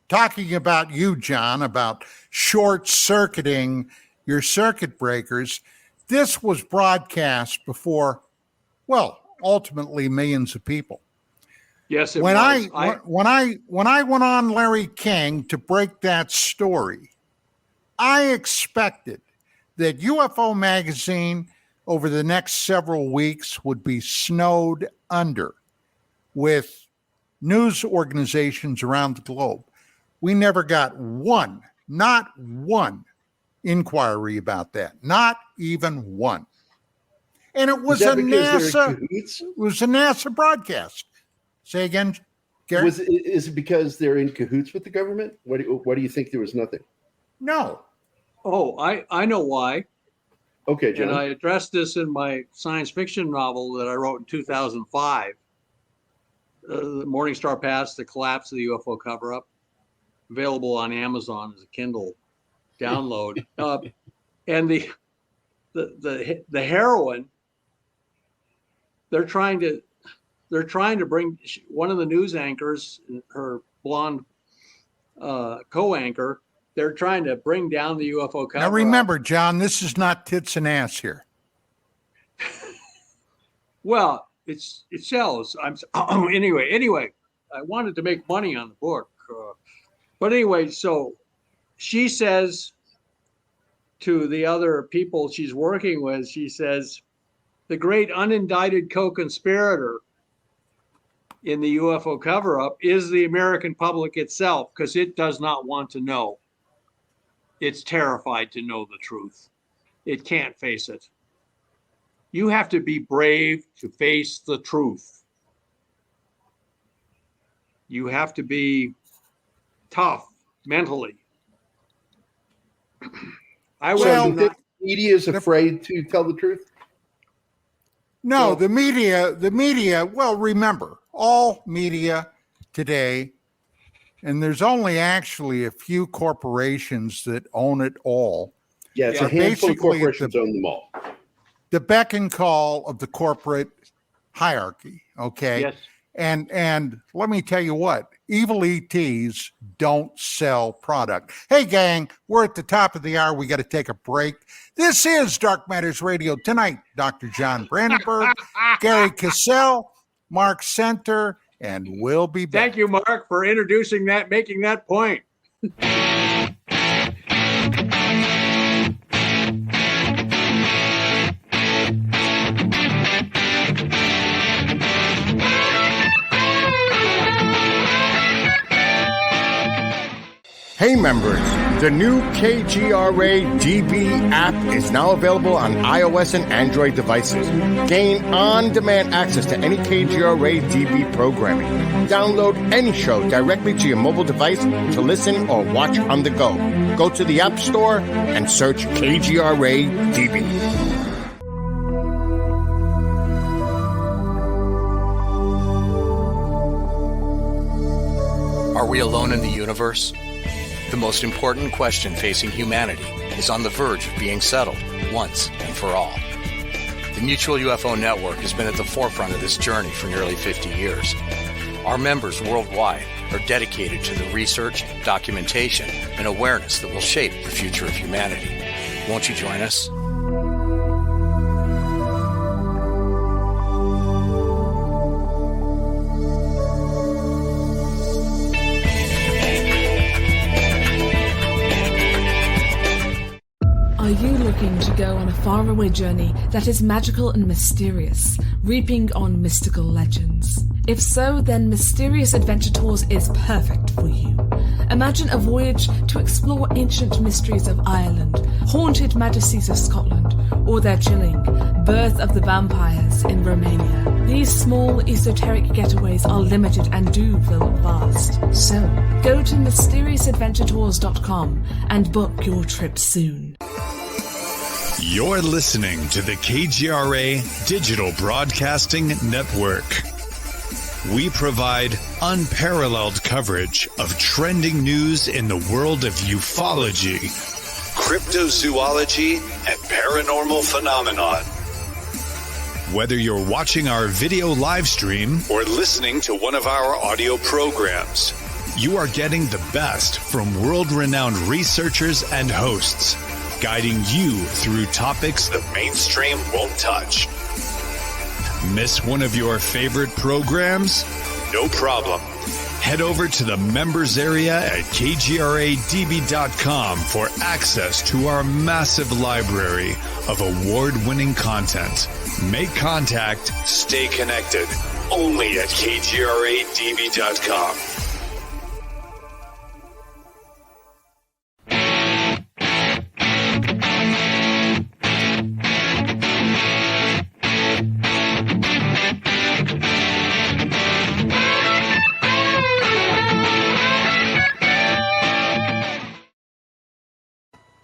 talking about you, John, about short-circuiting your circuit breakers. This was broadcast before, well, ultimately millions of people. Yes, it when was. When I went on Larry King to break that story, I expected that UFO Magazine over the next several weeks would be snowed under with news organizations around the globe. We never got not one inquiry about that, not even one. And it was a NASA broadcast. Say again, Gary? Is it because they're in cahoots with the government? Why do you think there was nothing? No. Oh, I know why. Okay, John. And I addressed this in my science fiction novel that I wrote in 2005, The Morning Star Pass, The Collapse of the UFO Cover-Up, available on Amazon as a Kindle download. And the heroine, they're trying to bring one of the news anchors, her blonde co-anchor. They're trying to bring down the UFO cover. Now remember, John, this is not tits and ass here. Well, it sells. Anyway, I wanted to make money on the book, but anyway, so she says to the other people she's working with, she says, the great unindicted co-conspirator in the UFO cover-up is the American public itself, because it does not want to know. It's terrified to know the truth. It can't face it. You have to be brave to face the truth. You have to be tough mentally. The media is afraid to tell the truth? No, the media, well, remember, all media today, and there's only actually a few corporations that own it all. Yeah, it's a handful of corporations own them all. The beck and call of the corporate hierarchy, okay? Yes. And let me tell you what, evil ETs don't sell product. Hey, gang, we're at the top of the hour. We got to take a break. This is Dark Matters Radio. Tonight, Dr. John Brandenburg, Gary Cassell, Mark Center, and we'll be back. Thank you, Mark, for introducing that, making that point. Hey members, the new KGRA DB app is now available on iOS and Android devices. Gain on-demand access to any KGRA DB programming. Download any show directly to your mobile device to listen or watch on the go. Go to the App Store and search KGRA DB. Are we alone in the universe? The most important question facing humanity is on the verge of being settled once and for all. The Mutual UFO Network has been at the forefront of this journey for nearly 50 years. Our members worldwide are dedicated to the research, documentation, and awareness that will shape the future of humanity. Won't you join us? Are you looking to go on a faraway journey that is magical and mysterious, reaping on mystical legends? If so, then Mysterious Adventure Tours is perfect for you. Imagine a voyage to explore ancient mysteries of Ireland, haunted majesties of Scotland, or their chilling Birth of the Vampires in Romania. These small esoteric getaways are limited and do fill up fast. So, go to MysteriousAdventureTours.com and book your trip soon. You're listening to the KGRA Digital Broadcasting Network. We provide unparalleled coverage of trending news in the world of ufology, cryptozoology, and paranormal phenomenon. Whether you're watching our video live stream or listening to one of our audio programs, you are getting the best from world-renowned researchers and hosts, guiding you through topics the mainstream won't touch. Miss one of your favorite programs? No problem. Head over to the members area at kgradb.com for access to our massive library of award-winning content. Make contact, stay connected, only at kgradb.com.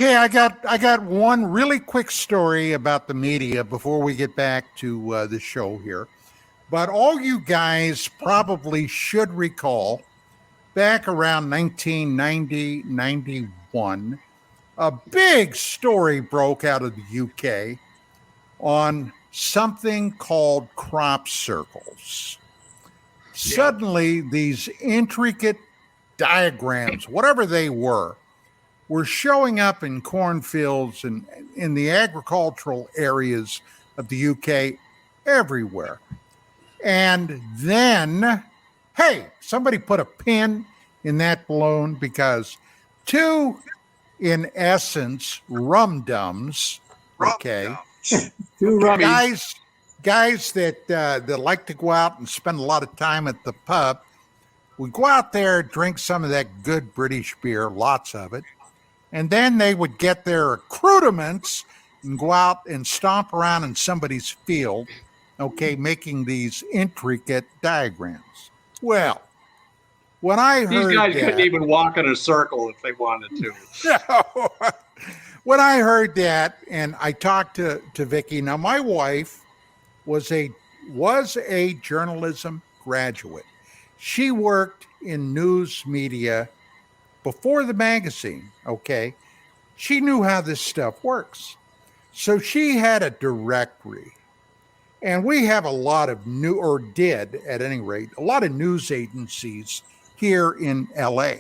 Okay, I got one really quick story about the media before we get back to the show here. But all you guys probably should recall back around 1990, 91, a big story broke out of the UK on something called crop circles. Suddenly, these intricate diagrams, whatever they were showing up in cornfields and in the agricultural areas of the UK everywhere. And then, hey, somebody put a pin in that balloon because two, in essence, rum-dums, okay, Two rummies. guys that like to go out and spend a lot of time at the pub, would go out there, drink some of that good British beer, lots of it, and then they would get their accoutrements and go out and stomp around in somebody's field, okay, making these intricate diagrams. Well, when I heard These guys that, couldn't even walk in a circle if they wanted to. No. When I heard that, and I talked to Vicky. Now, my wife was a journalism graduate. She worked in news media before the magazine, okay? She knew how this stuff works. So she had a directory. And we have a lot of did at any rate, a lot of news agencies here in LA.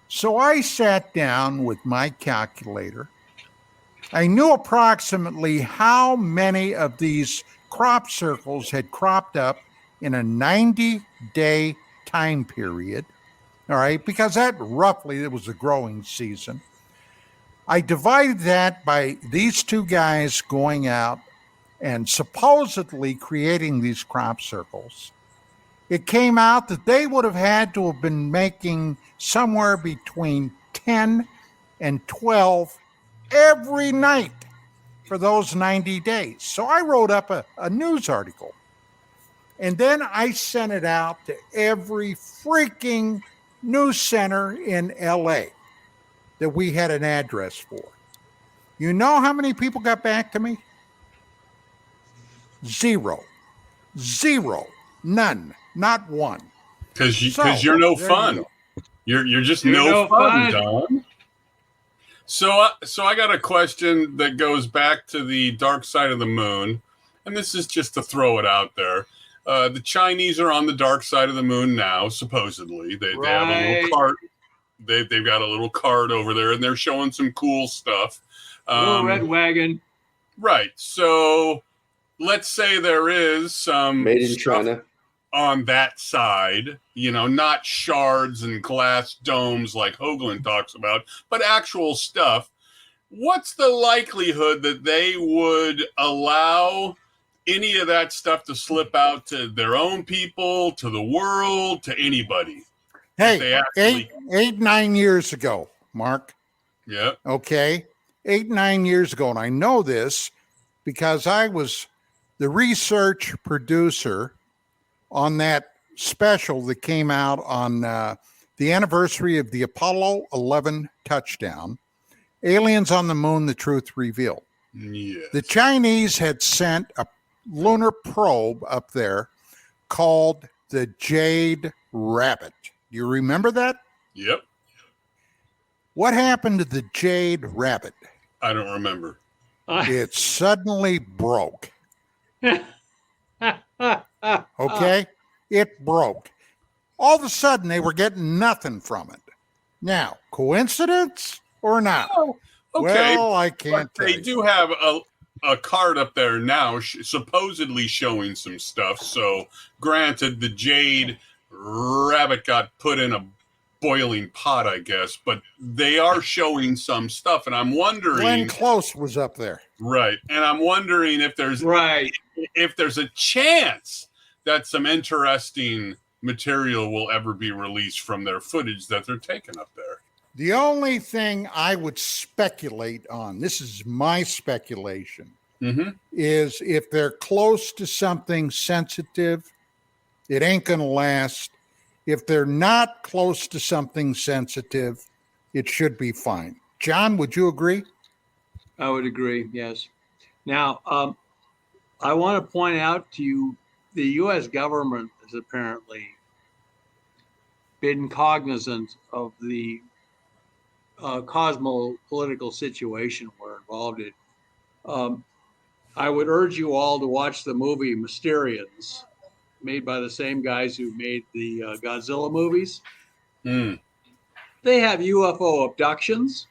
So I sat down with my calculator. I knew approximately how many of these crop circles had cropped up in a 90-day time period, all right, because that roughly it was a growing season. I divided that by these two guys going out and supposedly creating these crop circles. It came out that they would have had to have been making somewhere between 10 and 12 every night for those 90 days. So I wrote up a news article, and then I sent it out to every freaking news center in LA that we had an address for. You know how many people got back to me? Zero. None. Not one. Because you're no fun. You're just no fun, Don. So I got a question that goes back to the dark side of the moon, and this is just to throw it out there. The Chinese are on the dark side of the moon now, supposedly. They have a little cart. They've got a little cart over there, and they're showing some cool stuff. Little red wagon. Right. So let's say there is some made in China on that side, not shards and glass domes like Hoagland talks about, but actual stuff. What's the likelihood that they would allow any of that stuff to slip out to their own people, to the world, to anybody? Hey, 9 years ago, Mark. Yeah. Okay. 9 years ago. And I know this because I was the research producer on that special that came out on the anniversary of the Apollo 11 touchdown, Aliens on the Moon, The Truth Revealed. Yes. The Chinese had sent a lunar probe up there called the Jade Rabbit. Do you remember that? Yep. What happened to the Jade Rabbit? I don't remember. It suddenly broke. Okay? It broke. All of a sudden, they were getting nothing from it. Now, coincidence or not? Oh, okay. Well, I can't tell They do have a card up there now supposedly showing some stuff. So, granted, the Jade Rabbit got put in a boiling pot, I guess, but they are showing some stuff, and I'm wondering. Glenn Close was up there, right? And I'm wondering if there's a chance that some interesting material will ever be released from their footage that they're taking up there. The only thing I would speculate on, this is my speculation, is if they're close to something sensitive, it ain't going to last. If they're not close to something sensitive, it should be fine. John, would you agree? I would agree, yes. Now, I want to point out to you, the U.S. government has apparently been cognizant of the cosmopolitical situation we're involved in. I would urge you all to watch the movie Mysterians, made by the same guys who made the Godzilla movies. They have UFO abductions.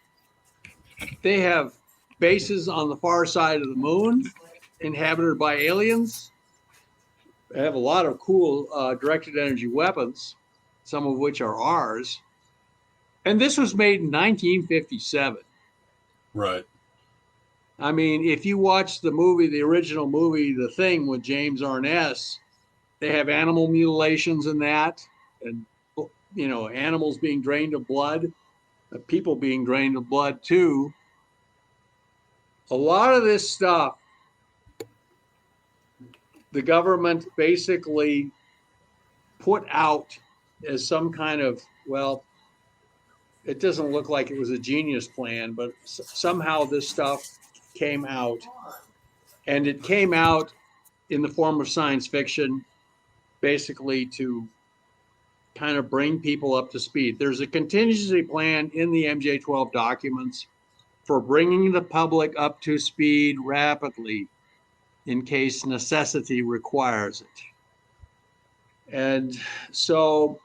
They have bases on the far side of the moon inhabited by aliens. They have a lot of cool directed energy weapons, some of which are ours. And this was made in 1957. Right. I mean, if you watch the movie, the original movie, The Thing with James Arness, they have animal mutilations in that, and animals being drained of blood, people being drained of blood too. A lot of this stuff, the government basically put out as some kind of, well, it doesn't look like it was a genius plan, but somehow this stuff came out, and it came out in the form of science fiction, basically to kind of bring people up to speed. There's a contingency plan in the MJ-12 documents for bringing the public up to speed rapidly in case necessity requires it. And so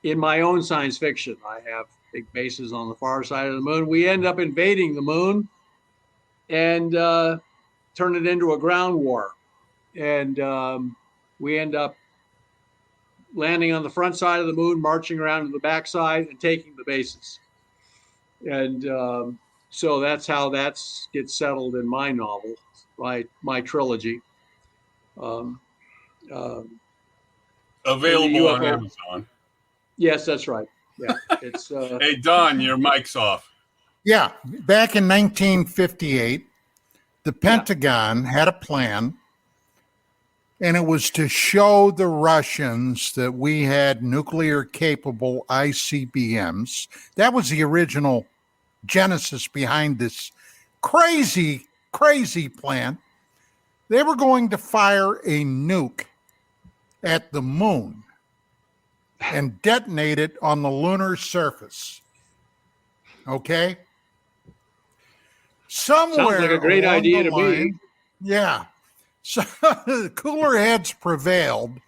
in my own science fiction, I have big bases on the far side of the moon. We end up invading the moon and turn it into a ground war. and we end up landing on the front side of the moon, marching around to the back side, and taking the bases. And so that's how that gets settled in my novel, my trilogy. Available on Amazon. Yes, that's right. Yeah, it's. Hey, Don, your mic's off. Yeah, back in 1958, the Pentagon had a plan, and it was to show the Russians that we had nuclear-capable ICBMs. That was the original genesis behind this crazy, crazy plan. They were going to fire a nuke at the moon and detonate it on the lunar surface. Okay? Somewhere sounds like a great idea to me. Yeah. So the cooler heads prevailed,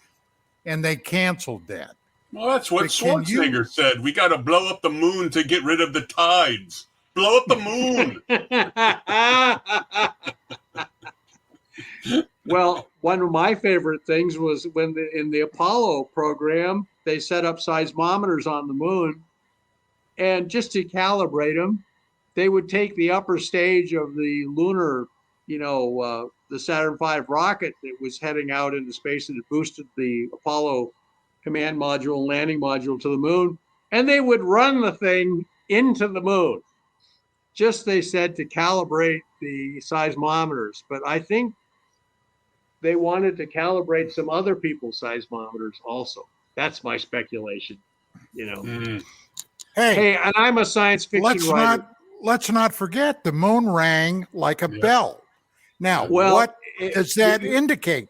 and they canceled that. Well, that's what Schwarzenegger said. We got to blow up the moon to get rid of the tides. Blow up the moon. Well, one of my favorite things was when in the Apollo program, they set up seismometers on the moon, and just to calibrate them, they would take the upper stage of the lunar, the Saturn V rocket that was heading out into space, and it boosted the Apollo command module and landing module to the moon, and they would run the thing into the moon. Just, they said, to calibrate the seismometers. But I think they wanted to calibrate some other people's seismometers also. That's my speculation, Hey, and I'm a science fiction writer. Let's not forget the moon rang like a bell. Now, what does that indicate?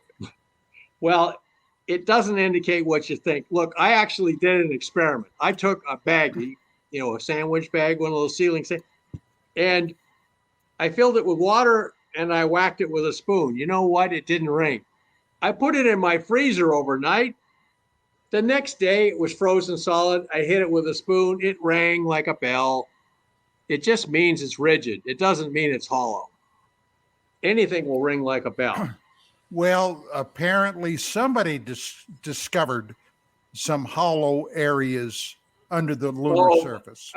Well, it doesn't indicate what you think. Look, I actually did an experiment. I took a baggie, a sandwich bag, one of those ceiling things, and I filled it with water and I whacked it with a spoon. You know what? It didn't ring. I put it in my freezer overnight. The next day, it was frozen solid. I hit it with a spoon. It rang like a bell. It just means it's rigid. It doesn't mean it's hollow. Anything will ring like a bell. Well, apparently somebody discovered some hollow areas under the lunar surface.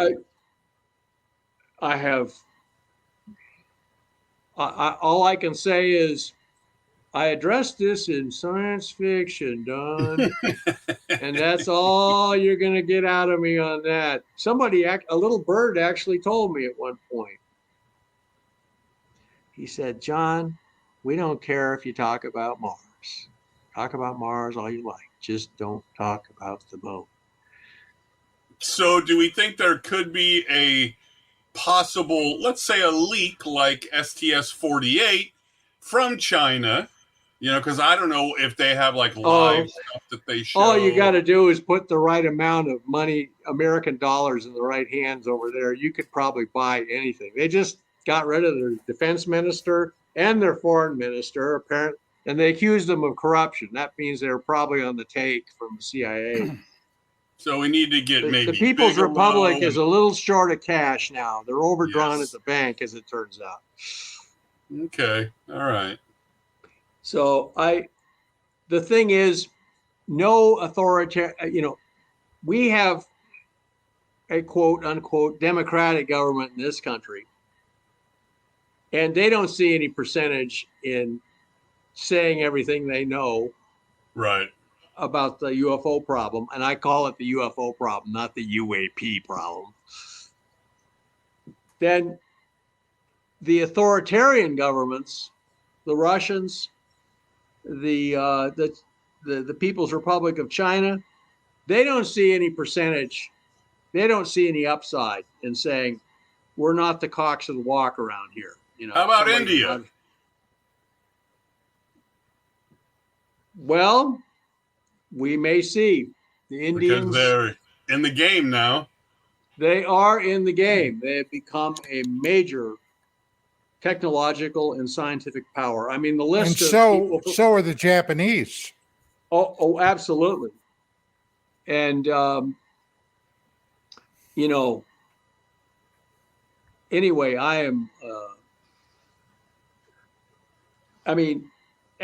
I have. All I can say is I addressed this in science fiction, Don, and that's all you're going to get out of me on that. A little bird actually told me at one point. He said, John, we don't care if you talk about Mars. Talk about Mars all you like. Just don't talk about the moon. So do we think there could be a possible, let's say, a leak like STS-48 from China? Because I don't know if they have like live stuff that they show. All you got to do is put the right amount of money, American dollars, in the right hands over there. You could probably buy anything. They just got rid of their defense minister and their foreign minister, apparently, and they accused them of corruption. That means they're probably on the take from the CIA. So we need to get maybe the People's Republic is a little short of cash now. They're overdrawn at the bank, as it turns out. Okay, all right. So the thing is, no authoritarian, we have a quote unquote democratic government in this country, and they don't see any percentage in saying everything they know about the UFO problem. And I call it the UFO problem, not the UAP problem. Then the authoritarian governments, the Russians, the People's Republic of China, they don't see any percentage. They don't see any upside in saying we're not the cocks of the walk around here. How about India? Well, we may see the Indians. Because they're in the game now. They are in the game. They have become a major technological and scientific power. I mean, the list so are the Japanese. Oh, absolutely. And anyway,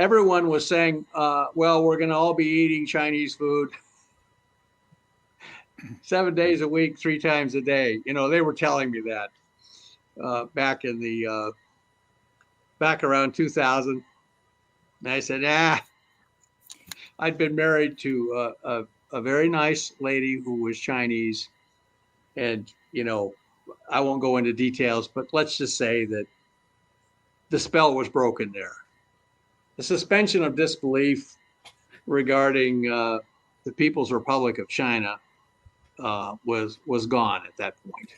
everyone was saying, well, we're going to all be eating Chinese food 7 days a week, 3 times a day. You know, they were telling me that back in the back around 2000. And I said, I'd been married to a very nice lady who was Chinese. And, you know, I won't go into details, but let's just say that the spell was broken there. The suspension of disbelief regarding the People's Republic of China was gone at that point.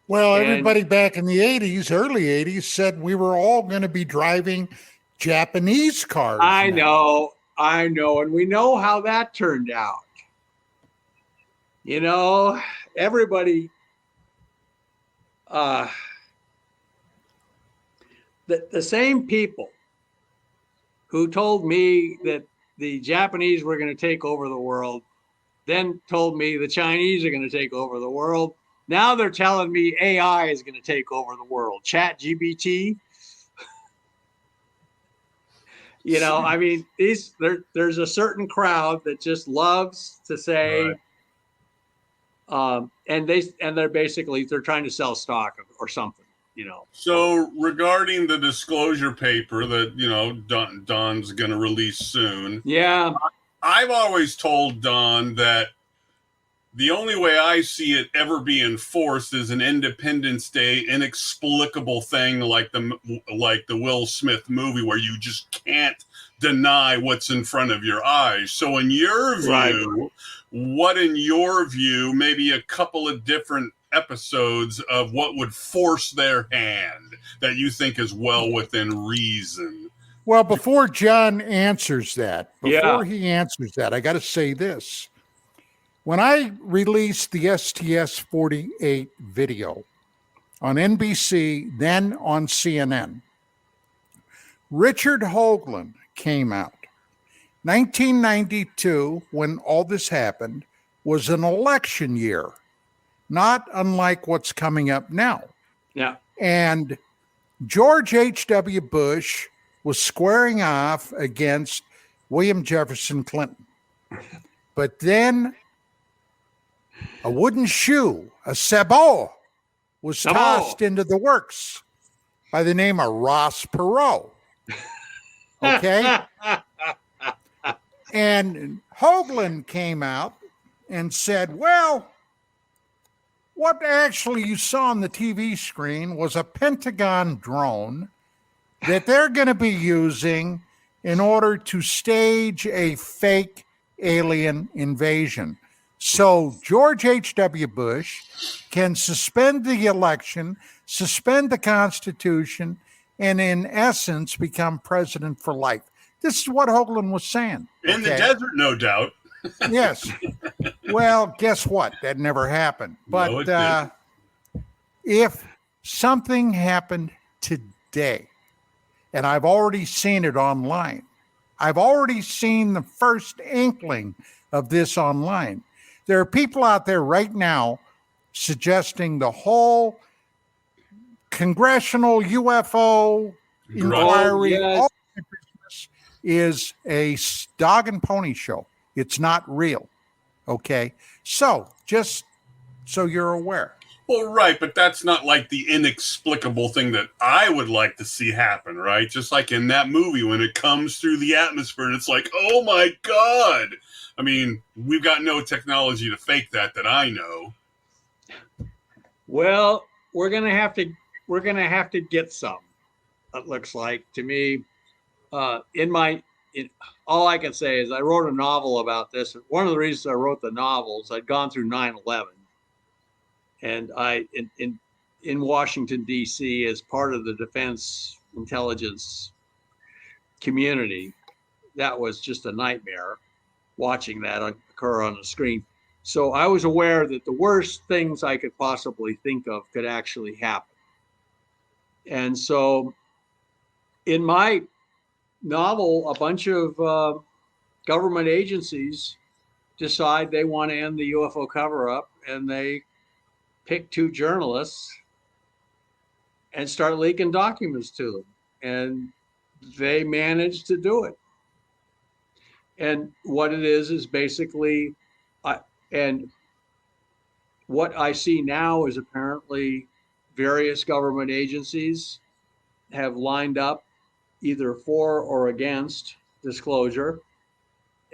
Well, everybody back in the 80s, early 80s, said we were all going to be driving Japanese cars. I know. And we know how that turned out. You know, everybody, the same people who told me that the Japanese were going to take over the world, then told me the Chinese are going to take over the world. Now they're telling me AI is going to take over the world. ChatGPT. You know, I mean, there's a certain crowd that just loves to say, right. And they're trying to sell stock or something, you know. So regarding the disclosure paper that, you know, Don's going to release soon. Yeah. I've always told Don that the only way I see it ever be enforced is an Independence Day inexplicable thing like the Will Smith movie where you just can't deny what's in front of your eyes. So in your view, right. What in your view, maybe a couple of different episodes of what would force their hand that you think is well within reason? Well, before John answers that, he answers that, I got to say this. When I released the STS-48 video on NBC, then on CNN, Richard Hoagland came out. 1992, when all this happened, was an election year, not unlike what's coming up now. Yeah. And George H.W. Bush was squaring off against William Jefferson Clinton. But then a wooden shoe, a sabot, was tossed into the works by the name of Ross Perot. Okay? And Hoagland came out and said, well, what actually you saw on the TV screen was a Pentagon drone that they're going to be using in order to stage a fake alien invasion. So George H.W. Bush can suspend the election, suspend the Constitution, and in essence become president for life. This is what Hoagland was saying. In the desert, no doubt. Yes. Well, guess what? That never happened. But if something happened today, and I've already seen it online, I've already seen the first inkling of this online. There are people out there right now suggesting the whole congressional UFO inquiry is a dog and pony show. It's not real. Okay. So just so you're aware. Well, right, but that's not like the inexplicable thing that I would like to see happen, right? Just like in that movie when it comes through the atmosphere and it's like, oh my God. I mean, we've got no technology to fake that I know. Well, we're gonna have to get some. It looks like to me. All I can say is I wrote a novel about this. One of the reasons I wrote the novels, I'd gone through 9/11, and in Washington D.C. as part of the defense intelligence community, that was just a nightmare watching that occur on the screen. So I was aware that the worst things I could possibly think of could actually happen. And so in my novel, a bunch of government agencies decide they want to end the UFO cover-up, and they pick 2 journalists and start leaking documents to them. And they managed to do it. And what it is basically, and what I see now is apparently various government agencies have lined up either for or against disclosure.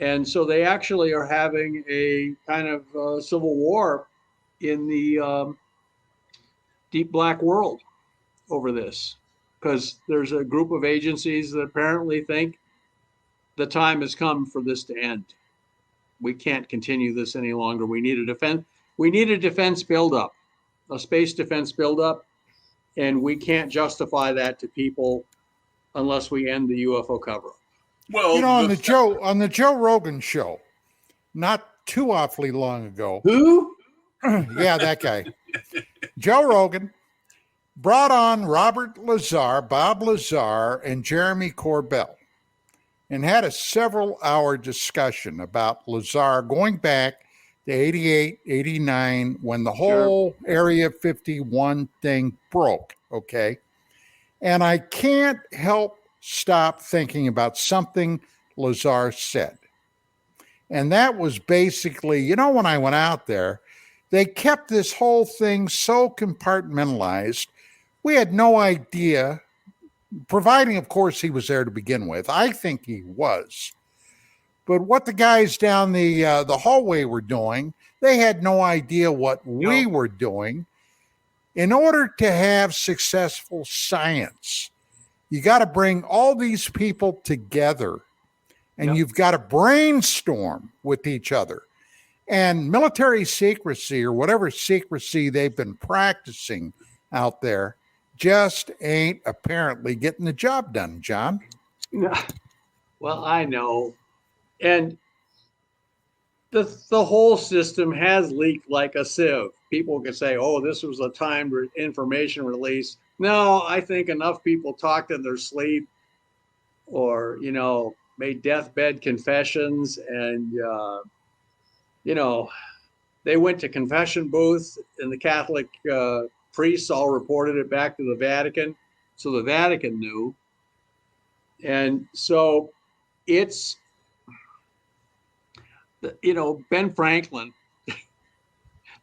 And so they actually are having a kind of civil war in the deep black world over this, because there's a group of agencies that apparently think the time has come for this to end. We can't continue this any longer. We need a defense buildup, a space defense buildup, and we can't justify that to people unless we end the UFO cover-up. Well, on the Joe Rogan show, not too awfully long ago. Who? Yeah, that guy. Joe Rogan brought on Robert Lazar, Bob Lazar, and Jeremy Corbell, and had a several-hour discussion about Lazar going back to 88, 89, when the whole Area 51 thing broke, okay? And I can't help stop thinking about something Lazar said. And that was basically, when I went out there, they kept this whole thing so compartmentalized. We had no idea, providing, of course, he was there to begin with. I think he was. But what the guys down the hallway were doing, they had no idea what we were doing. In order to have successful science, you got to bring all these people together, and you've got to brainstorm with each other. And military secrecy, or whatever secrecy they've been practicing out there, just ain't apparently getting the job done, John. Well, I know. And the whole system has leaked like a sieve. People can say, oh, this was a timed information release. No, I think enough people talked in their sleep or, made deathbed confessions. And, they went to confession booths, and the Catholic priests all reported it back to the Vatican. So the Vatican knew. And so it's, Ben Franklin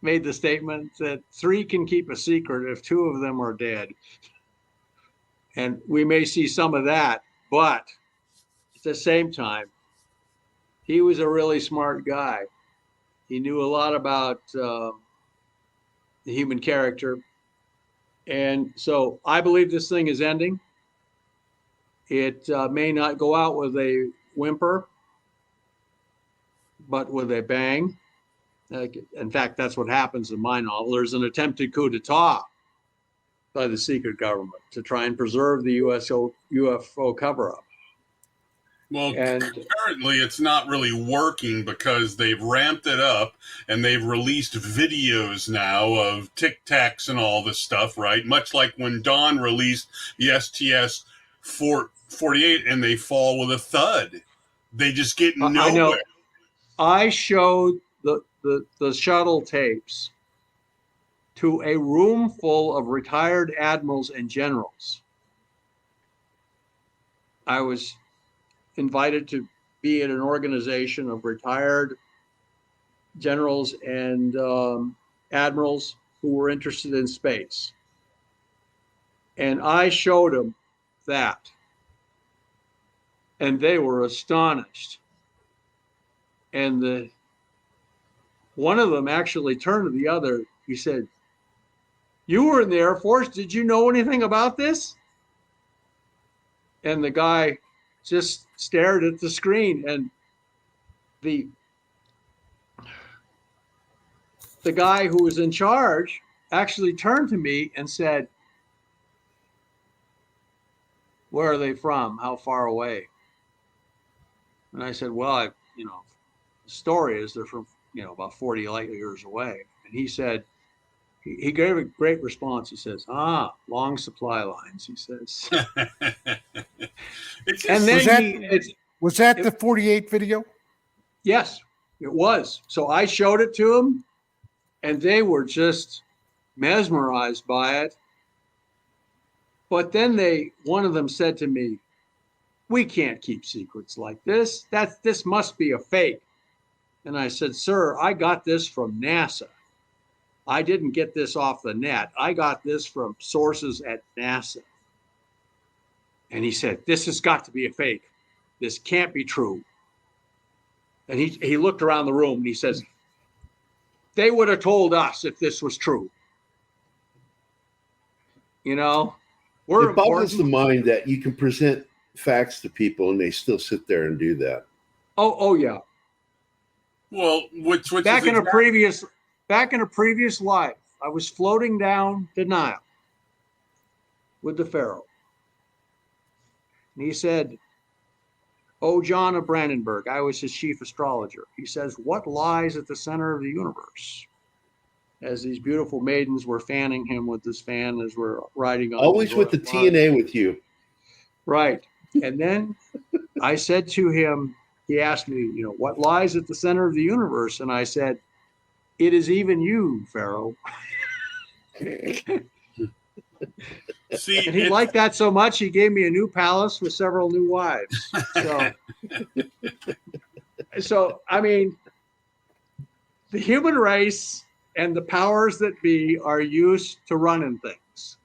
made the statement that 3 can keep a secret if 2 of them are dead. And we may see some of that, but at the same time, he was a really smart guy. He knew a lot about the human character. And so I believe this thing is ending. It may not go out with a whimper, but with a bang. In fact, that's what happens in my novel. There's an attempted coup d'etat by the secret government to try and preserve the UFO cover-up. Well, apparently it's not really working because they've ramped it up and they've released videos now of Tic Tacs and all this stuff, right? Much like when Dawn released the STS-48 and they fall with a thud. They just get nowhere. I know. I showed the shuttle tapes to a room full of retired admirals and generals. I was invited to be in an organization of retired generals and admirals who were interested in space. And I showed them that. And they were astonished. And one of them actually turned to the other. He said, "You were in the Air Force. Did you know anything about this?" And the guy just stared at the screen, and the guy who was in charge actually turned to me and said, "Where are they from? How far away?" And I said, "Well, the story is they're from, about 40 light years away." And he said, he gave a great response. He says, long supply lines, he says. And then was that the 48 video? Yes, it was. So I showed it to them, and they were just mesmerized by it. But then one of them said to me, we can't keep secrets like this. This must be a fake. And I said, sir, I got this from NASA. I didn't get this off the net. I got this from sources at NASA. And he said, this has got to be a fake. This can't be true. And he looked around the room and he says, they would have told us if this was true. You know, it boggles the mind that you can present facts to people and they still sit there and do that. Oh yeah. Well, which back in a previous life, I was floating down the Nile with the Pharaoh. And he said, "Oh, John of Brandenburg," I was his chief astrologer. He says, "What lies at the center of the universe?" As these beautiful maidens were fanning him with this fan as we're riding on. Always with the TNA with you. Right. And then I said to him, he asked me, you know, what lies at the center of the universe? And I said, it is even you, Pharaoh. See, and he liked that so much, he gave me a new palace with several new wives. So I mean, the human race and the powers that be are used to running things.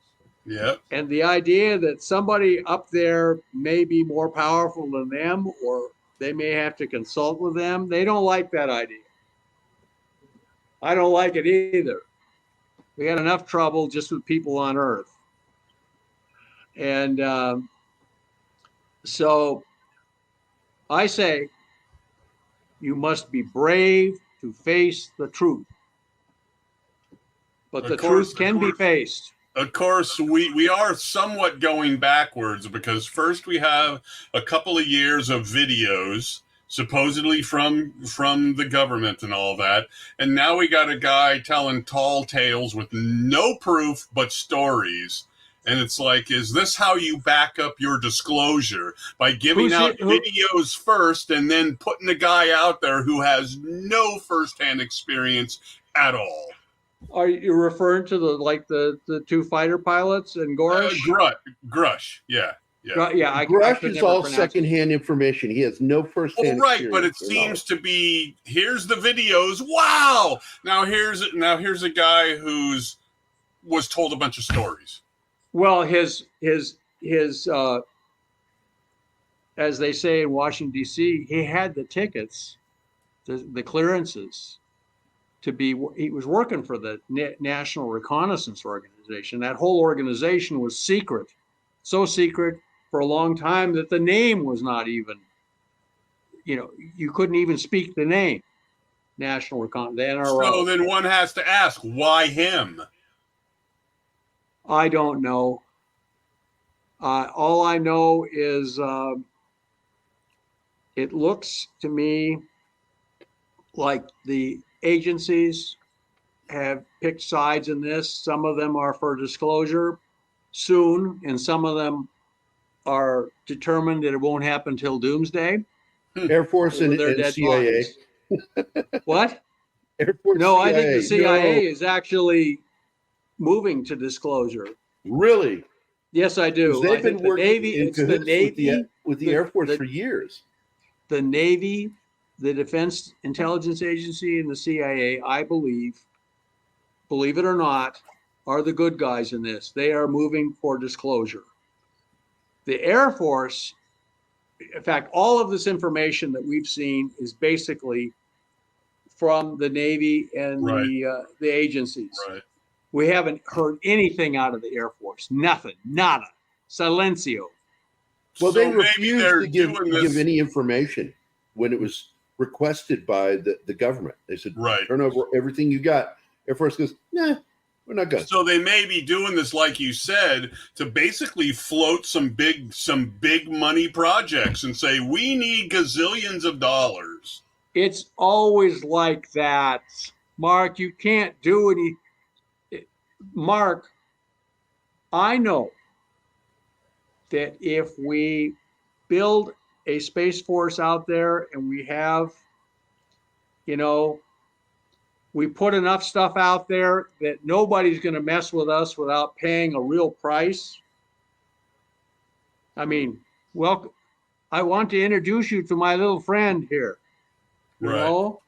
Yeah. And the idea that somebody up there may be more powerful than them, or they may have to consult with them, they don't like that idea. I don't like it either. We had enough trouble just with people on Earth. And so I say, you must be brave to face the truth. But the truth can be faced. Of course, we are somewhat going backwards because first we have a couple of years of videos supposedly from the government and all that, and now we got a guy telling tall tales with no proof but stories. And it's like, is this how you back up your disclosure? By giving out videos first and then putting a guy out there who has no firsthand experience at all? Are you referring to the two fighter pilots and Gorish? Grush, yeah. Grush is all secondhand information. He has no firsthand experience. Right, but it seems to be, here's the videos. Wow! Now here's a guy who's was told a bunch of stories. Well, his as they say in Washington, D.C., he had the tickets, the clearances to be, he was working for the National Reconnaissance Organization. That whole organization was secret, so secret for a long time that the name was not even, you couldn't even speak the name, National Reconnaissance, the NRO. So then one has to ask, why him? I don't know. All I know is it looks to me like the agencies have picked sides in this. Some of them are for disclosure soon, and some of them are determined that it won't happen till doomsday. Air Force and CIA. What? Air Force. No, CIA. I think the CIA is actually moving to disclosure. Really? Yes, I do. They've been working the Navy with the Air Force for years. The Navy, the Defense Intelligence Agency, and the CIA, I believe it or not, are the good guys in this. They are moving for disclosure. The Air Force, in fact, all of this information that we've seen is basically from the Navy and the agencies. Right. We haven't heard anything out of the Air Force. Nothing. Nada. Silencio. Well, they refused to give any information when it was requested by the government. They said, turn over everything you got. Air Force goes, nah, we're not going to. So they may be doing this, like you said, to basically float some big money projects and say, we need gazillions of dollars. It's always like that. Mark, you can't do any. Mark, I know that if we build a Space Force out there and we have, we put enough stuff out there that nobody's going to mess with us without paying a real price. I mean, welcome. I want to introduce you to my little friend here. You know,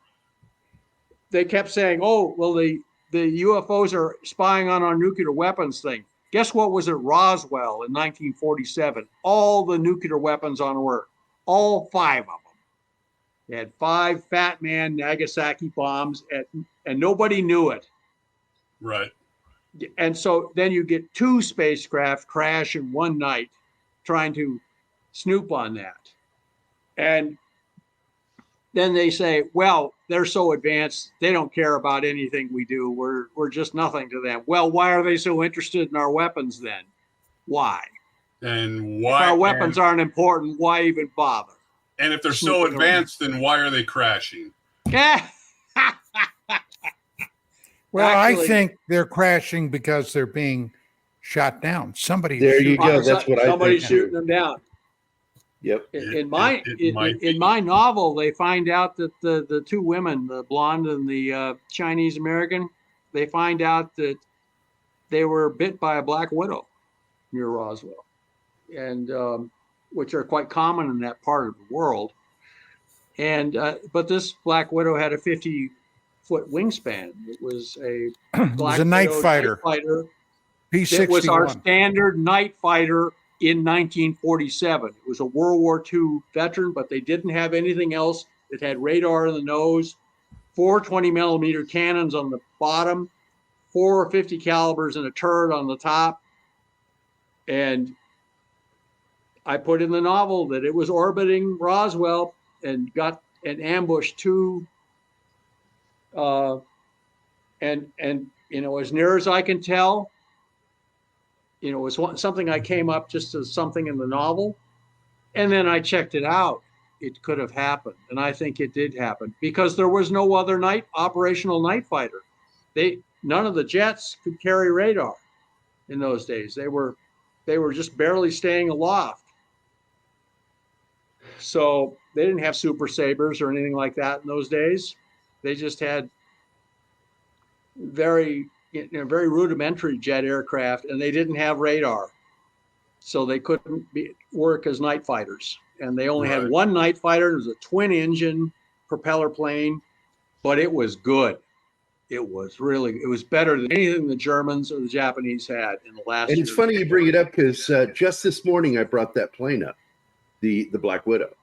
they kept saying, oh, well, the UFOs are spying on our nuclear weapons thing. Guess what was at Roswell in 1947? All the nuclear weapons on Earth, all 5 of them. They had 5 Fat Man Nagasaki bombs, and nobody knew it. Right. And so then you get 2 spacecraft crash in one night trying to snoop on that. And then they say, well, they're so advanced, they don't care about anything we do. We're just nothing to them. Well, why are they so interested in our weapons then? Why? And why? If our weapons aren't important, why even bother? And if they're so advanced, then why are they crashing? Well, actually, I think they're crashing because they're being shot down. Somebody. There you go. That's what I think. Somebody's shooting them down. Yep. In my novel, they find out that the 2 women, the blonde and the Chinese American, they find out that they were bit by a black widow near Roswell, and which are quite common in that part of the world. And but this black widow had a 50-foot wingspan. It was a black night fighter. P-61. It was our standard night fighter in 1947. It was a World War II veteran, but they didn't have anything else. It had radar in the nose, 4 20-millimeter cannons on the bottom, 4 50 calibers and a turret on the top. And I put in the novel that it was orbiting Roswell and got an ambush 2. And you know, as near as I can tell, you know, it was something I came up just as something in the novel. And then I checked it out. It could have happened. And I think it did happen because there was no other operational night fighter. None of the jets could carry radar in those days. They were just barely staying aloft. So they didn't have Super Sabres or anything like that in those days. They just had very rudimentary jet aircraft, and they didn't have radar, so they couldn't work as night fighters. And they only had 1 night fighter. It was a twin-engine propeller plane, but it was good. It was better than anything the Germans or the Japanese had in the last. And it's funny you bring it up because just this morning I brought that plane up, the Black Widow.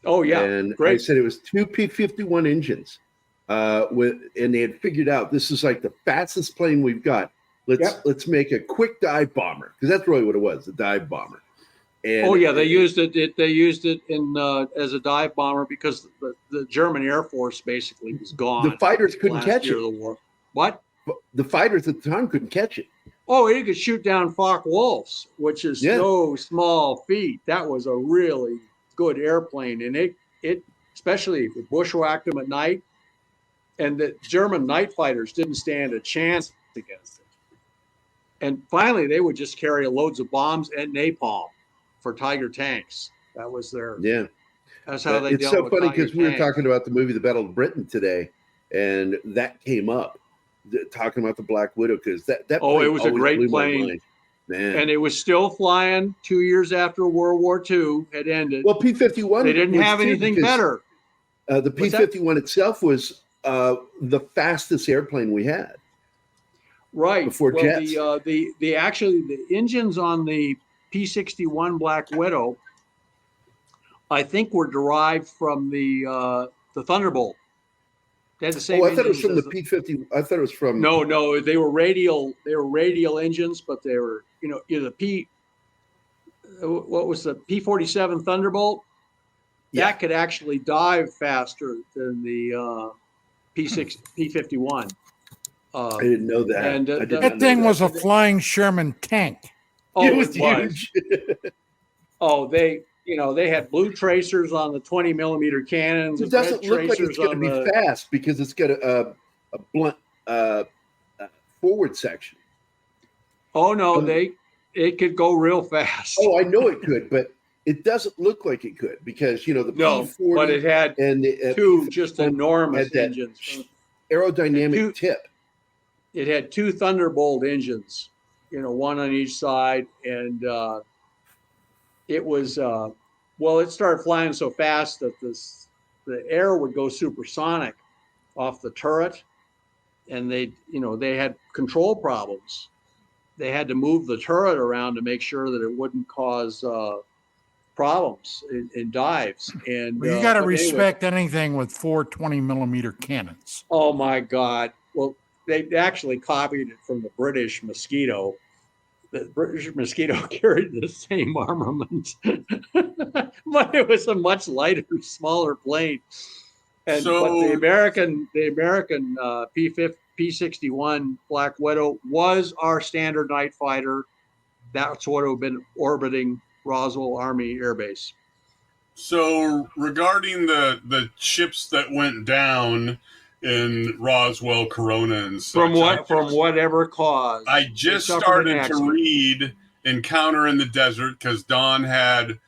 Oh yeah, and great. I said it was 2 P-51 engines. And they had figured out this is like the fastest plane we've got. Let's make a quick dive bomber, because that's really what it was, a dive bomber. And they used it. They used it in as a dive bomber because the German Air Force basically was gone. The fighters couldn't catch it. Of the war. What? The fighters at the time couldn't catch it. Oh, it could shoot down Focke-Wulfs, which is no small feat. That was a really good airplane, and it especially if it bushwhacked them at night. And the German night fighters didn't stand a chance against it. And finally, they would just carry loads of bombs and napalm for Tiger tanks. That was their. Yeah. That's how they dealt with. It's so funny because we were tanks. talking about the movie The Battle of Britain today, and that came up, talking about the Black Widow, because that it was a great plane. Man. And it was still flying 2 years after World War II had ended. Well, P-51. They didn't have anything better. The P-51 itself was the fastest airplane we had. Right. Before jets. The engines on the P-61 Black Widow, I think, were derived from the Thunderbolt. They had the same. I thought it was from the P-50. I thought it was from. No, they were radial. They were radial engines, but they were, what was the P-47 Thunderbolt? Yeah. That could actually dive faster than the P-51. I didn't know that. And that thing was a flying Sherman tank. Oh, it was huge. They had blue tracers on the 20-millimeter cannons. It doesn't look like it's going to be fast because it's got a blunt forward section. Oh no, it could go real fast. Oh, I know it could, but it doesn't look like it could because the P-40 but it had and the, two just enormous engines, aerodynamic tip. It had 2 Thunderbolt engines, one on each side, and it was Well, it started flying so fast that the air would go supersonic off the turret, and they had control problems. They had to move the turret around to make sure that it wouldn't cause problems in dives. And Well, you got to respect anything with 420 millimeter cannons. Oh my God! Well, they actually copied it from the British Mosquito. The British Mosquito carried the same armament, but it was a much lighter, smaller plane. And but the American P-61 Black Widow was our standard night fighter. That's what would have been orbiting Roswell Army Air Base. So regarding the ships that went down in Roswell, Corona, and such, from whatever cause, I just started to read Encounter in the Desert because Don had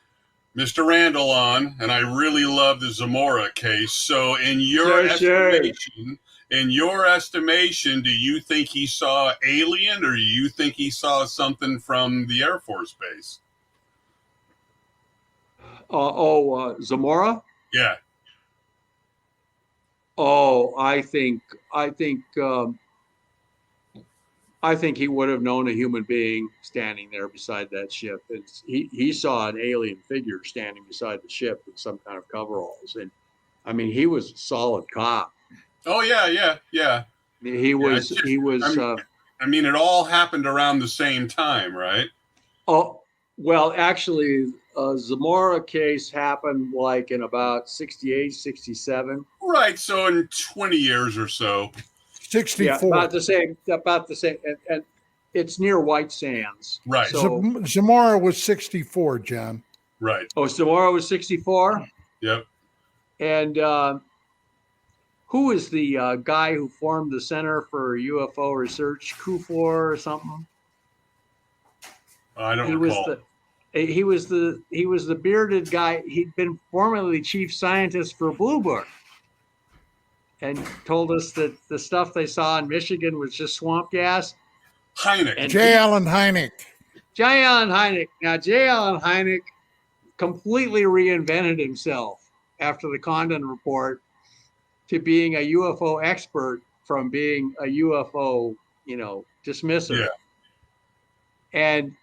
Mr. Randall on, and I really love the Zamora case. So in your estimation, do you think he saw alien, or do you think he saw something from the Air Force Base? Zamora? Yeah. Oh, I think he would have known a human being standing there beside that ship. He saw an alien figure standing beside the ship in some kind of coveralls, and I mean, he was a solid cop. Oh yeah. He was. I mean, it all happened around the same time, right? Oh, well, actually, Zamora case happened like in about 68, 67. Right. So in 20 years or so. 64. Yeah, about the same. And it's near White Sands. Right. So Zamora was 64, John. Right. Oh, Zamora was 64? Yep. And who is the guy who formed the Center for UFO Research, Kufor or something? I don't recall. He was the bearded guy. He'd been formerly chief scientist for Blue Book, and told us that the stuff they saw in Michigan was just swamp gas. Hynek. J. Allen Hynek. J. Allen Hynek. Now, J. Allen Hynek completely reinvented himself after the Condon Report to being a UFO expert from being a UFO, dismissive. Yeah. And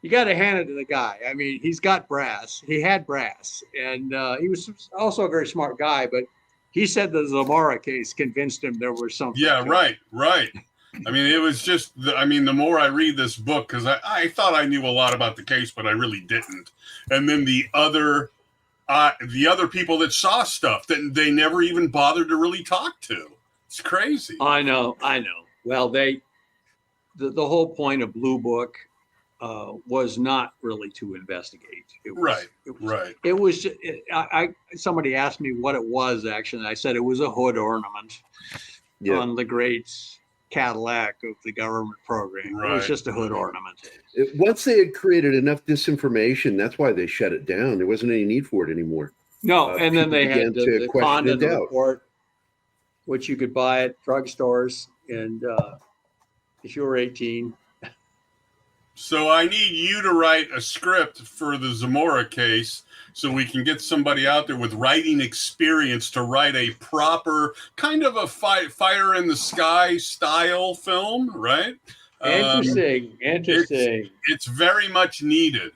you got to hand it to the guy. I mean, he's got brass. He had brass. And he was also a very smart guy, but he said the Zamora case convinced him there was something. Yeah, right. I mean, it was just, the more I read this book, because I thought I knew a lot about the case, but I really didn't. And then the other people that saw stuff that they never even bothered to really talk to. It's crazy. I know. Well, the whole point of Blue Book was not really to investigate. It was, right. It was. Somebody asked me what it was actually, and I said it was a hood ornament on the great Cadillac of the government program. Right. It was just a hood ornament. Once they had created enough disinformation, that's why they shut it down. There wasn't any need for it anymore. No, and then they had the Condon Report, which you could buy at drugstores, and if you were 18. So I need you to write a script for the Zamora case so we can get somebody out there with writing experience to write a proper kind of a fire in the sky style film, right? Interesting. It's very much needed.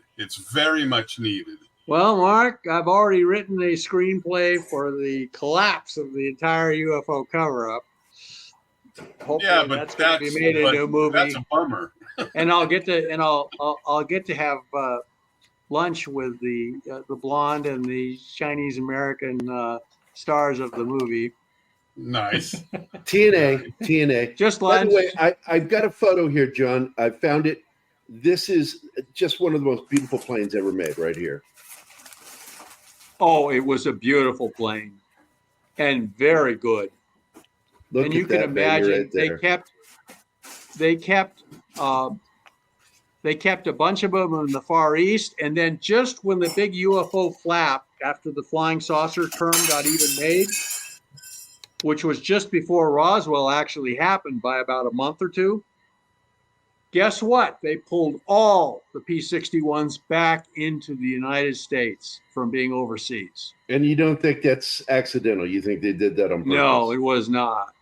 Well, Mark, I've already written a screenplay for the collapse of the entire UFO cover-up. Hopefully that's going to be made into a movie. That's a bummer. And I'll get to have lunch with the blonde and the Chinese American stars of the movie. Nice. TNA. Just lunch. By the way, I've got a photo here, John. I found it. This is just one of the most beautiful planes ever made right here. Oh, it was a beautiful plane and very good. Look, and you can imagine they kept a bunch of them in the Far East, and then just when the big UFO flap after the flying saucer term got even made, which was just before Roswell actually happened by about a month or two, Guess what? They pulled all the P-61s back into the United States from being overseas. And you don't think that's accidental? You think they did that on purpose? No, it was not.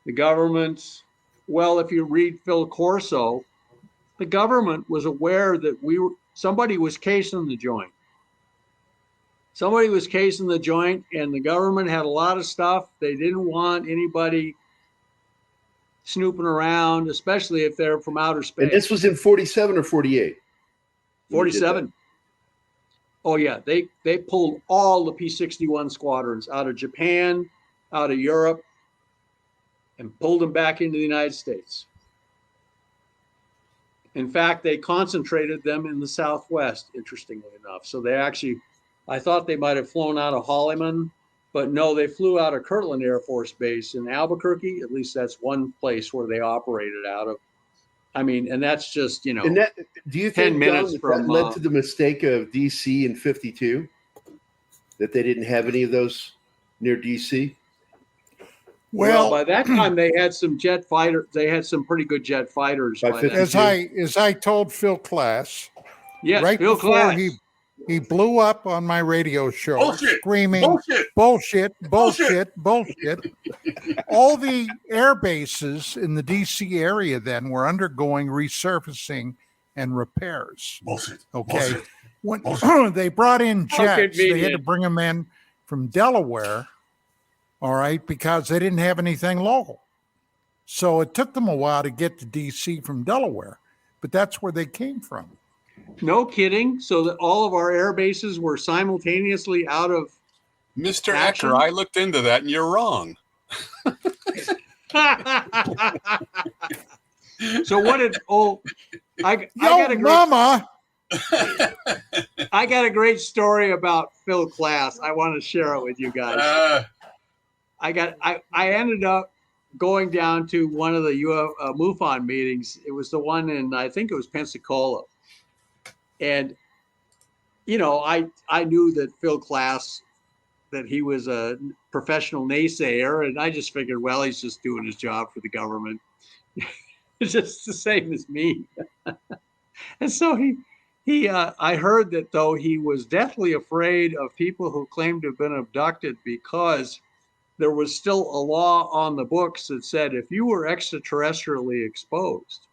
The government, well, if you read Phil Corso, the government was aware that somebody was casing the joint. Somebody was casing the joint, and the government had a lot of stuff. They didn't want anybody snooping around, especially if they're from outer space. And this was in 47 or 48? 47. Oh, yeah. They pulled all the P-61 squadrons out of Japan, out of Europe, and pulled them back into the United States. In fact, they concentrated them in the Southwest, interestingly enough. So they actually, I thought they might have flown out of Holloman, but no, they flew out of Kirtland Air Force Base in Albuquerque. At least that's one place where they operated out of. I mean, and that's just, you know, and that, do you 10 think minutes that from led to the mistake of DC in 52? That they didn't have any of those near DC? Well, by that time they had some jet fighters. They had some pretty good jet fighters. As I told Phil Klass, yes, right Phil before Klass. he blew up on my radio show, screaming, bullshit. All the air bases in the D.C. area then were undergoing resurfacing and repairs. Bullshit. Okay. When they brought in jets, they had to bring them in from Delaware, all right, because they didn't have anything local. So it took them a while to get to D.C. from Delaware, but that's where they came from. No kidding. So that all of our air bases were simultaneously out of Mr. action? Ecker, I looked into that and you're wrong. So what did I got a great story about Phil Klass. I want to share it with you guys. I ended up going down to one of the MUFON meetings. It was the one in, I think it was Pensacola. And, you know, I knew that Phil Klass, that he was a professional naysayer, and I just figured, well, he's just doing his job for the government. It's just the same as me. And so I heard that, though, he was deathly afraid of people who claimed to have been abducted because there was still a law on the books that said if you were extraterrestrially exposed,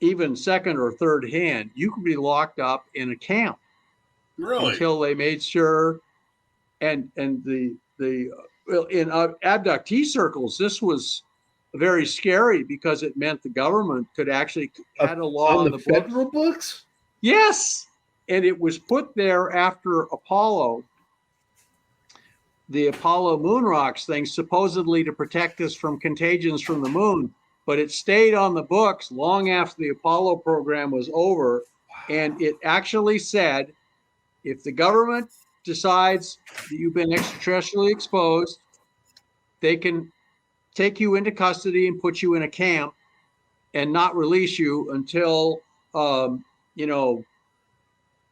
even second or third hand, you could be locked up in a camp. Really? Until they made sure. And in abductee circles, this was very scary because it meant the government could actually had a law on on the the federal books. Yes, and it was put there after Apollo. The Apollo moon rocks thing, supposedly to protect us from contagions from the moon, but it stayed on the books long after the Apollo program was over. And it actually said, if the government decides that you've been extraterrestrially exposed, they can take you into custody and put you in a camp and not release you until,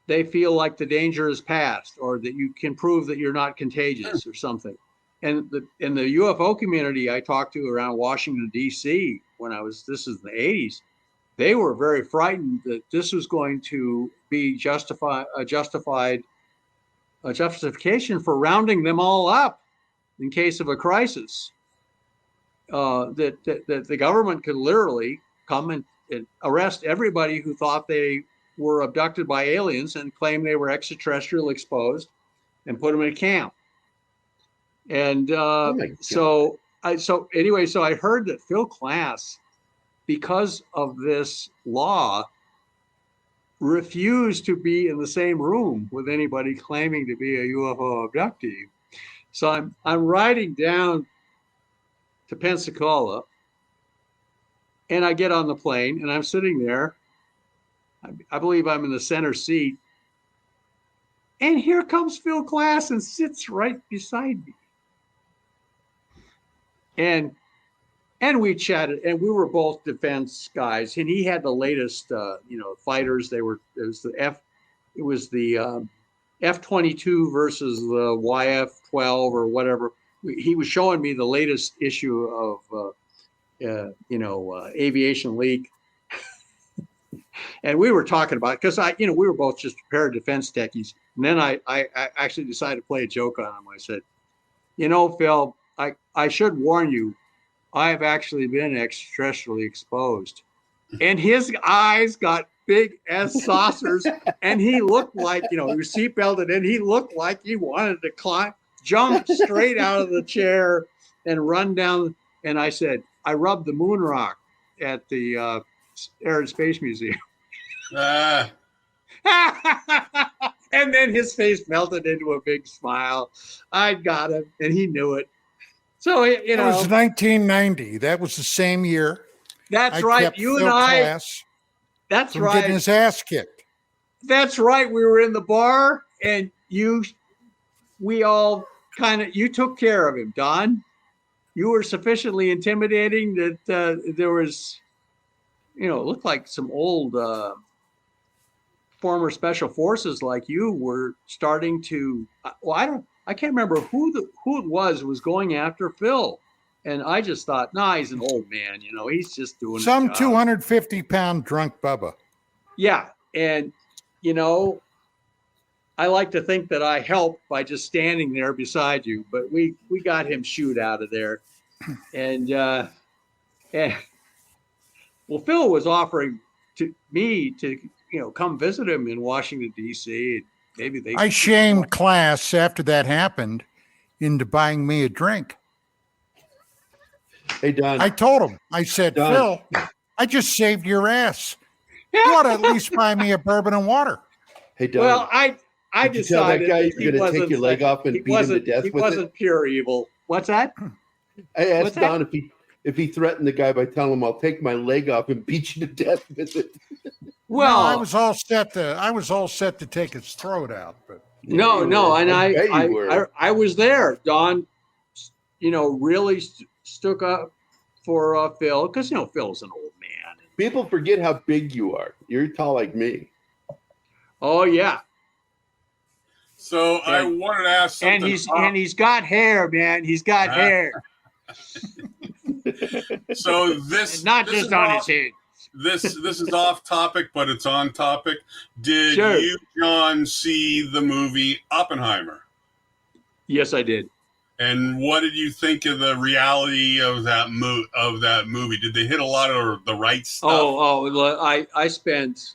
they feel like the danger is past or that you can prove that you're not contagious or something. And in the UFO community I talked to around Washington, D.C., this is in the 80s, they were very frightened that this was going to be a justification for rounding them all up in case of a crisis. That the government could literally come and arrest everybody who thought they were abducted by aliens and claim they were extraterrestrial exposed and put them in a camp. And so I heard that Phil Klass, because of this law, refused to be in the same room with anybody claiming to be a UFO abductee. So I'm riding down to Pensacola, and I get on the plane, and I'm sitting there. I believe I'm in the center seat, and here comes Phil Klass and sits right beside me. And we chatted, and we were both defense guys, and he had the latest, fighters. It was the F-22 versus the YF-12 or whatever. He was showing me the latest issue of aviation leak. And we were talking about, because we were both just prepared defense techies. And then I actually decided to play a joke on him. I said, Phil, I should warn you, I have actually been extraterrestrially exposed. And his eyes got big as saucers, and he looked like, he was seatbelted in. He looked like he wanted to jump straight out of the chair and run down. And I said, I rubbed the moon rock at the Air and Space Museum. And then his face melted into a big smile. I got him, and he knew it. So, it was 1990. That was the same year. That's right. You and I. That's right. Getting his ass kicked. That's right. We were in the bar, and we all you took care of him, Don. You were sufficiently intimidating that there was, it looked like some old former special forces like you were starting to. I can't remember who it was going after Phil. And I just thought, he's an old man. He's just doing some 250-pound drunk Bubba. Yeah. And, I like to think that I helped by just standing there beside you, but we got him shooed out of there. And Phil was offering to me to, come visit him in Washington, D.C. Maybe I shamed class after that happened into buying me a drink. Hey, Don. I told him, I said, Don. Phil, I just saved your ass. You ought to at least buy me a bourbon and water. Hey, Don. Well, I decided tell that guy you're going to take your leg off and beat him to death with it? He wasn't pure evil. What's that? I asked Don if he threatened the guy by telling him, I'll take my leg off and beat you to death with it. Well, I was all set to take his throat out, but no, and I was there. Don, really stuck up for Phil, because Phil's an old man. People forget how big you are. You're tall like me. Oh yeah. So I wanted to ask something. And he's got hair, man. He's got hair. So this and not just on his head. This is off topic, but it's on topic. Did you, John, see the movie Oppenheimer? Yes, I did. And what did you think of the reality of that movie? Did they hit a lot of the right stuff? I spent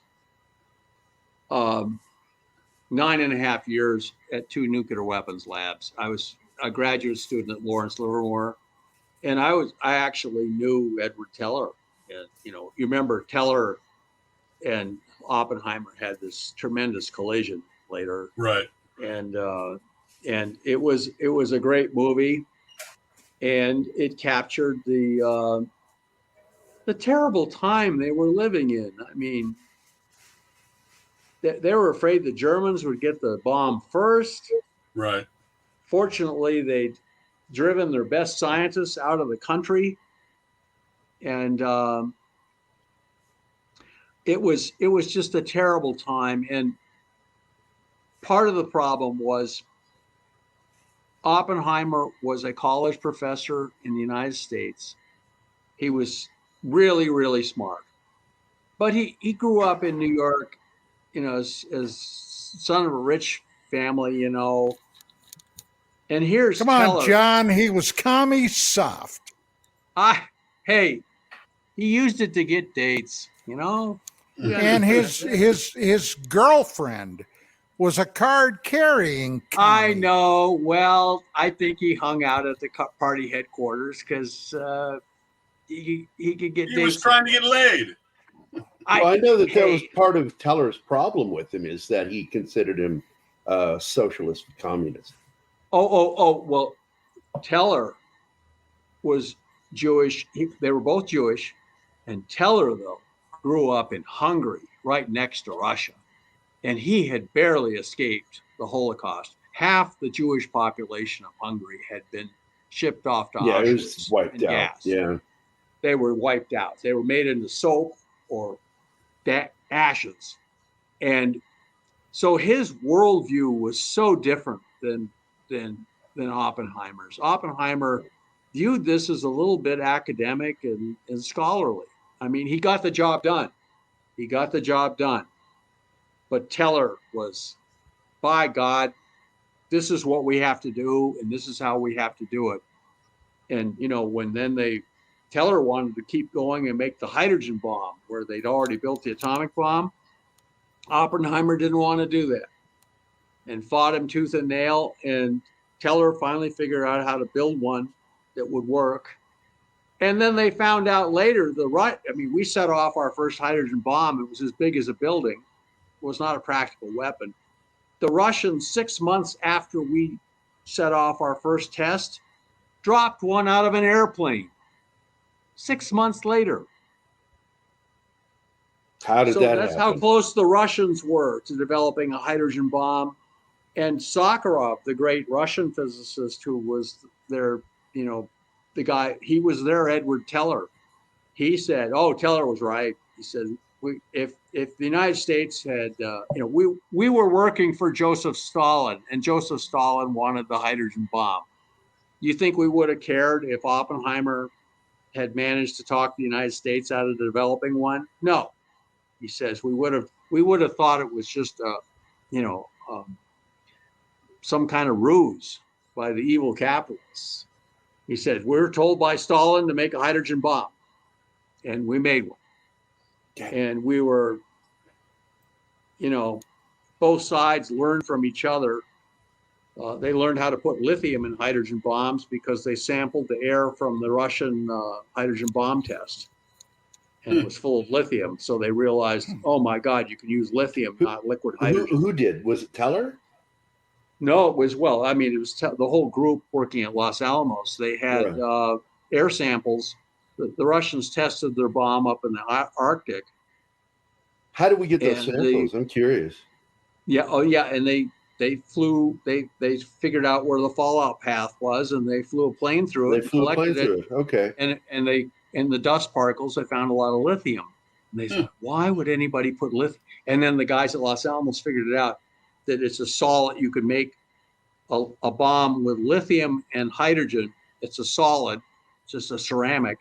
9.5 years at 2 nuclear weapons labs. I was a graduate student at Lawrence Livermore, and I actually knew Edward Teller. And, you remember Teller and Oppenheimer had this tremendous collision later. Right. And it was a great movie, and it captured the terrible time they were living in. I mean, they were afraid the Germans would get the bomb first. Right. Fortunately, they'd driven their best scientists out of the country. And it was just a terrible time. And part of the problem was Oppenheimer was a college professor in the United States. He was really, really smart. But he grew up in New York, as son of a rich family, And here's Come on, Teller. John, he was commie soft. Hey, he used it to get dates, And his girlfriend was a card-carrying commie. I know. Well, I think he hung out at the party headquarters because he could get dates. He was trying to get laid. I know that was part of Teller's problem with him, is that he considered him socialist communist. Well, Teller was Jewish. They were both Jewish. And Teller, though, grew up in Hungary, right next to Russia. And he had barely escaped the Holocaust. Half the Jewish population of Hungary had been shipped off to Auschwitz. It was wiped out. Gas. Yeah. They were wiped out. They were made into soap or ashes. And so his worldview was so different than Oppenheimer's. Oppenheimer viewed this as a little bit academic and scholarly. I mean, he got the job done. But Teller was, by God, this is what we have to do, and this is how we have to do it. And, when then Teller wanted to keep going and make the hydrogen bomb, where they'd already built the atomic bomb, Oppenheimer didn't want to do that and fought him tooth and nail. And Teller finally figured out how to build one that would work. And then they found out later, we set off our first hydrogen bomb. It was as big as a building. It was not a practical weapon. The Russians, 6 months after we set off our first test, dropped one out of an airplane. 6 months later. How did that happen? That's how close the Russians were to developing a hydrogen bomb. And Sakharov, the great Russian physicist who was their, the guy, he was their Edward Teller. He said, Teller was right. He said, if the United States had, we were working for Joseph Stalin, and Joseph Stalin wanted the hydrogen bomb. You think we would have cared if Oppenheimer had managed to talk the United States out of developing one? No. He says we would have thought it was just some kind of ruse by the evil capitalists. He said, we were told by Stalin to make a hydrogen bomb, and we made one. And we were, both sides learned from each other. They learned how to put lithium in hydrogen bombs because they sampled the air from the Russian hydrogen bomb test. And it was full of lithium. So they realized, oh my God, you can use lithium, not liquid hydrogen. Who did? Was it Teller? No, it was, it was the whole group working at Los Alamos. They had air samples. The Russians tested their bomb up in the Arctic. How did we get those samples? I'm curious. Yeah. Oh, yeah. And they flew, they figured out where the fallout path was, and they flew a plane through it. Okay. And they, in the dust particles, they found a lot of lithium. And they said, why would anybody put lithium? And then the guys at Los Alamos figured it out, that it's a solid. You could make a bomb with lithium and hydrogen. It's a solid, just a ceramic.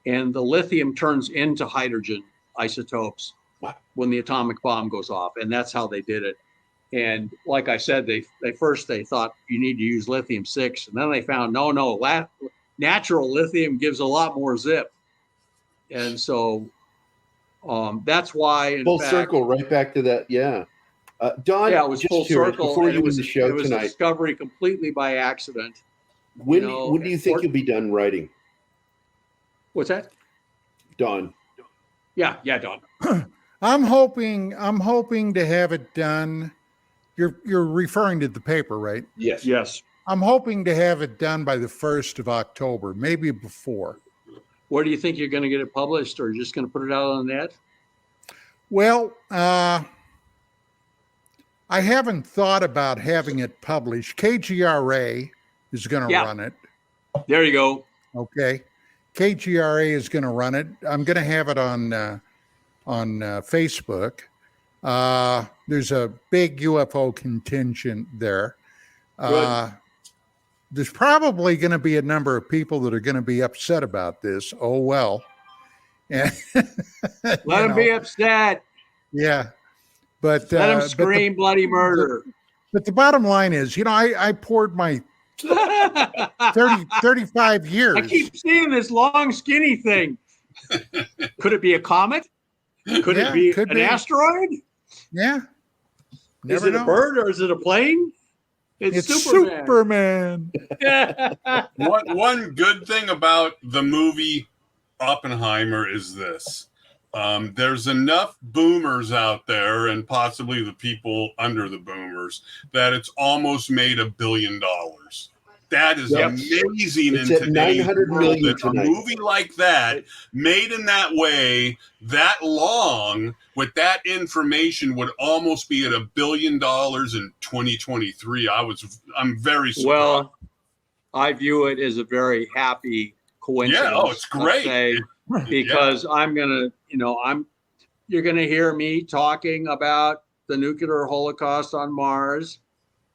And the lithium turns into hydrogen isotopes when the atomic bomb goes off. And that's how they did it. And like I said, they thought you need to use lithium-6. And then they found, no, natural lithium gives a lot more zip. And so that's why. Full circle, right back to that. Yeah. Don, it was full circle. Before you win the show it was tonight, a discovery completely by accident. When do you think you'll be done writing? What's that? Don. Yeah, Don. I'm hoping to have it done. You're referring to the paper, right? Yes. I'm hoping to have it done by the 1st of October, maybe before. Where do you think you're going to get it published, or just going to put it out on the net? Well, I haven't thought about having it published. KGRA is going to run it. There you go. Okay. KGRA is going to run it. I'm going to have it on Facebook. There's a big UFO contingent there. There's probably going to be a number of people that are going to be upset about this. Oh, well. And, let them be upset. Yeah. But let them scream bloody murder. But the bottom line is, I poured my 35 years. I keep seeing this long, skinny thing. Could it be a comet? Could it be an asteroid? Yeah. Is it a bird or is it a plane? It's Superman. One good thing about the movie Oppenheimer is this. There's enough boomers out there, and possibly the people under the boomers, that it's almost made $1 billion. That is amazing in today's world. That a movie like that, made in that way, that long, with that information, would almost be at $1 billion in 2023. I'm very surprised. Well, I view it as a very happy coincidence. Yeah, it's great. Because I'm gonna, you're gonna hear me talking about the nuclear holocaust on Mars,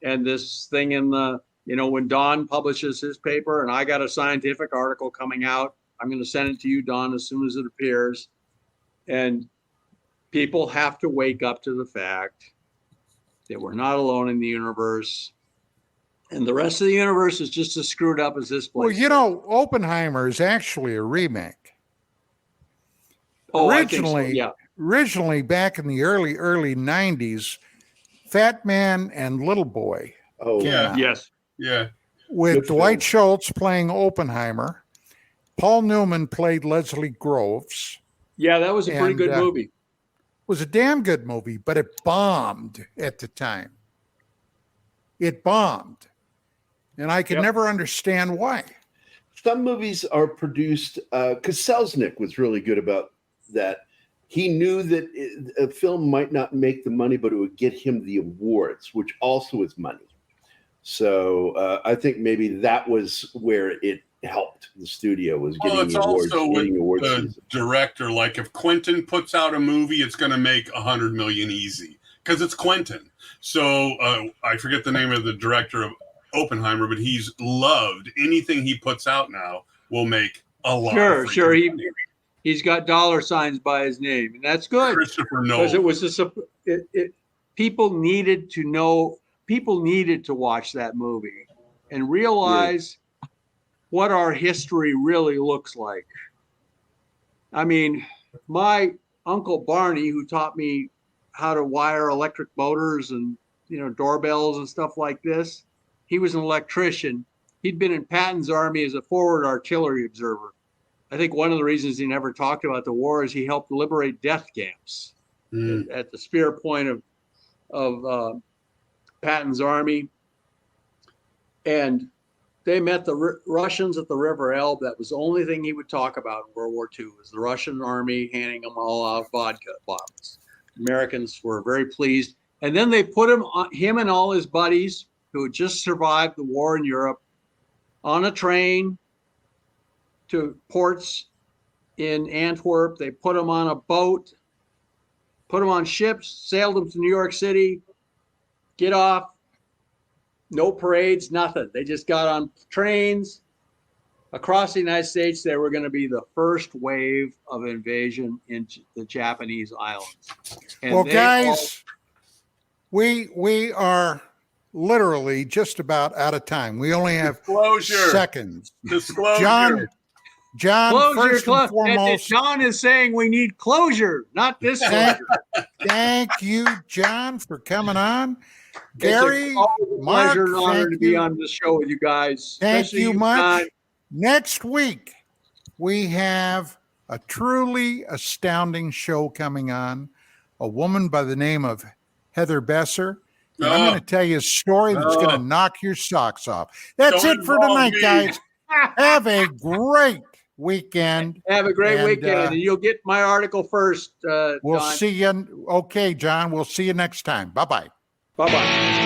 and this thing in the when Don publishes his paper and I got a scientific article coming out, I'm going to send it to you, Don, as soon as it appears. And people have to wake up to the fact that we're not alone in the universe. And the rest of the universe is just as screwed up as this place. Well, Oppenheimer is actually a remake. Oh, originally, I think so, yeah. Originally, back in the early 90s, Fat Man and Little Boy. Oh, yeah. Out. Yes. Yeah. With Good Dwight film. Schultz playing Oppenheimer. Paul Newman played Leslie Groves. Yeah, that was a pretty good movie. It was a damn good movie, but it bombed at the time. It bombed. And I could never understand why. Some movies are produced, because Selznick was really good about that. He knew that a film might not make the money, but it would get him the awards, which also is money. So I think maybe that was where it helped the studio, was getting it's awards. also with awards the season. director. Like if Quentin puts out a movie, it's going to make $100 million easy because it's Quentin. So I forget the name of the director of Oppenheimer, but he's loved. Anything he puts out now will make a lot. Sure. He's got dollar signs by his name, and that's good. Christopher Nolan. Because it was people needed to know. People needed to watch that movie and realize what our history really looks like. I mean, my Uncle Barney, who taught me how to wire electric motors and doorbells and stuff like this, he was an electrician. He'd been in Patton's army as a forward artillery observer. I think one of the reasons he never talked about the war is he helped liberate death camps at the spear point of Patton's army. And they met the Russians at the River Elbe. That was the only thing he would talk about in World War II, was the Russian army handing them all out vodka bottles. Americans were very pleased. And then they put him and all his buddies who had just survived the war in Europe on a train to ports in Antwerp. They put them on a boat, put them on ships, sailed them to New York City, get off, no parades, nothing. They just got on trains across the United States. They were going to be the first wave of invasion into the Japanese islands. And well, guys, we are literally just about out of time. We only have seconds. Disclosure. John, first and foremost, John is saying we need closure, not disclosure. Thank you, John, for coming on. Gary, Mark, pleasure and honor to be on the show with you guys. Thank you much. Next week, we have a truly astounding show coming on. A woman by the name of Heather Besser. And I'm going to tell you a story that's going to knock your socks off. That's it for tonight, guys. Have a great weekend. Have a great weekend. And you'll get my article first. We'll see you. Okay, John. We'll see you next time. Bye-bye. Bye-bye.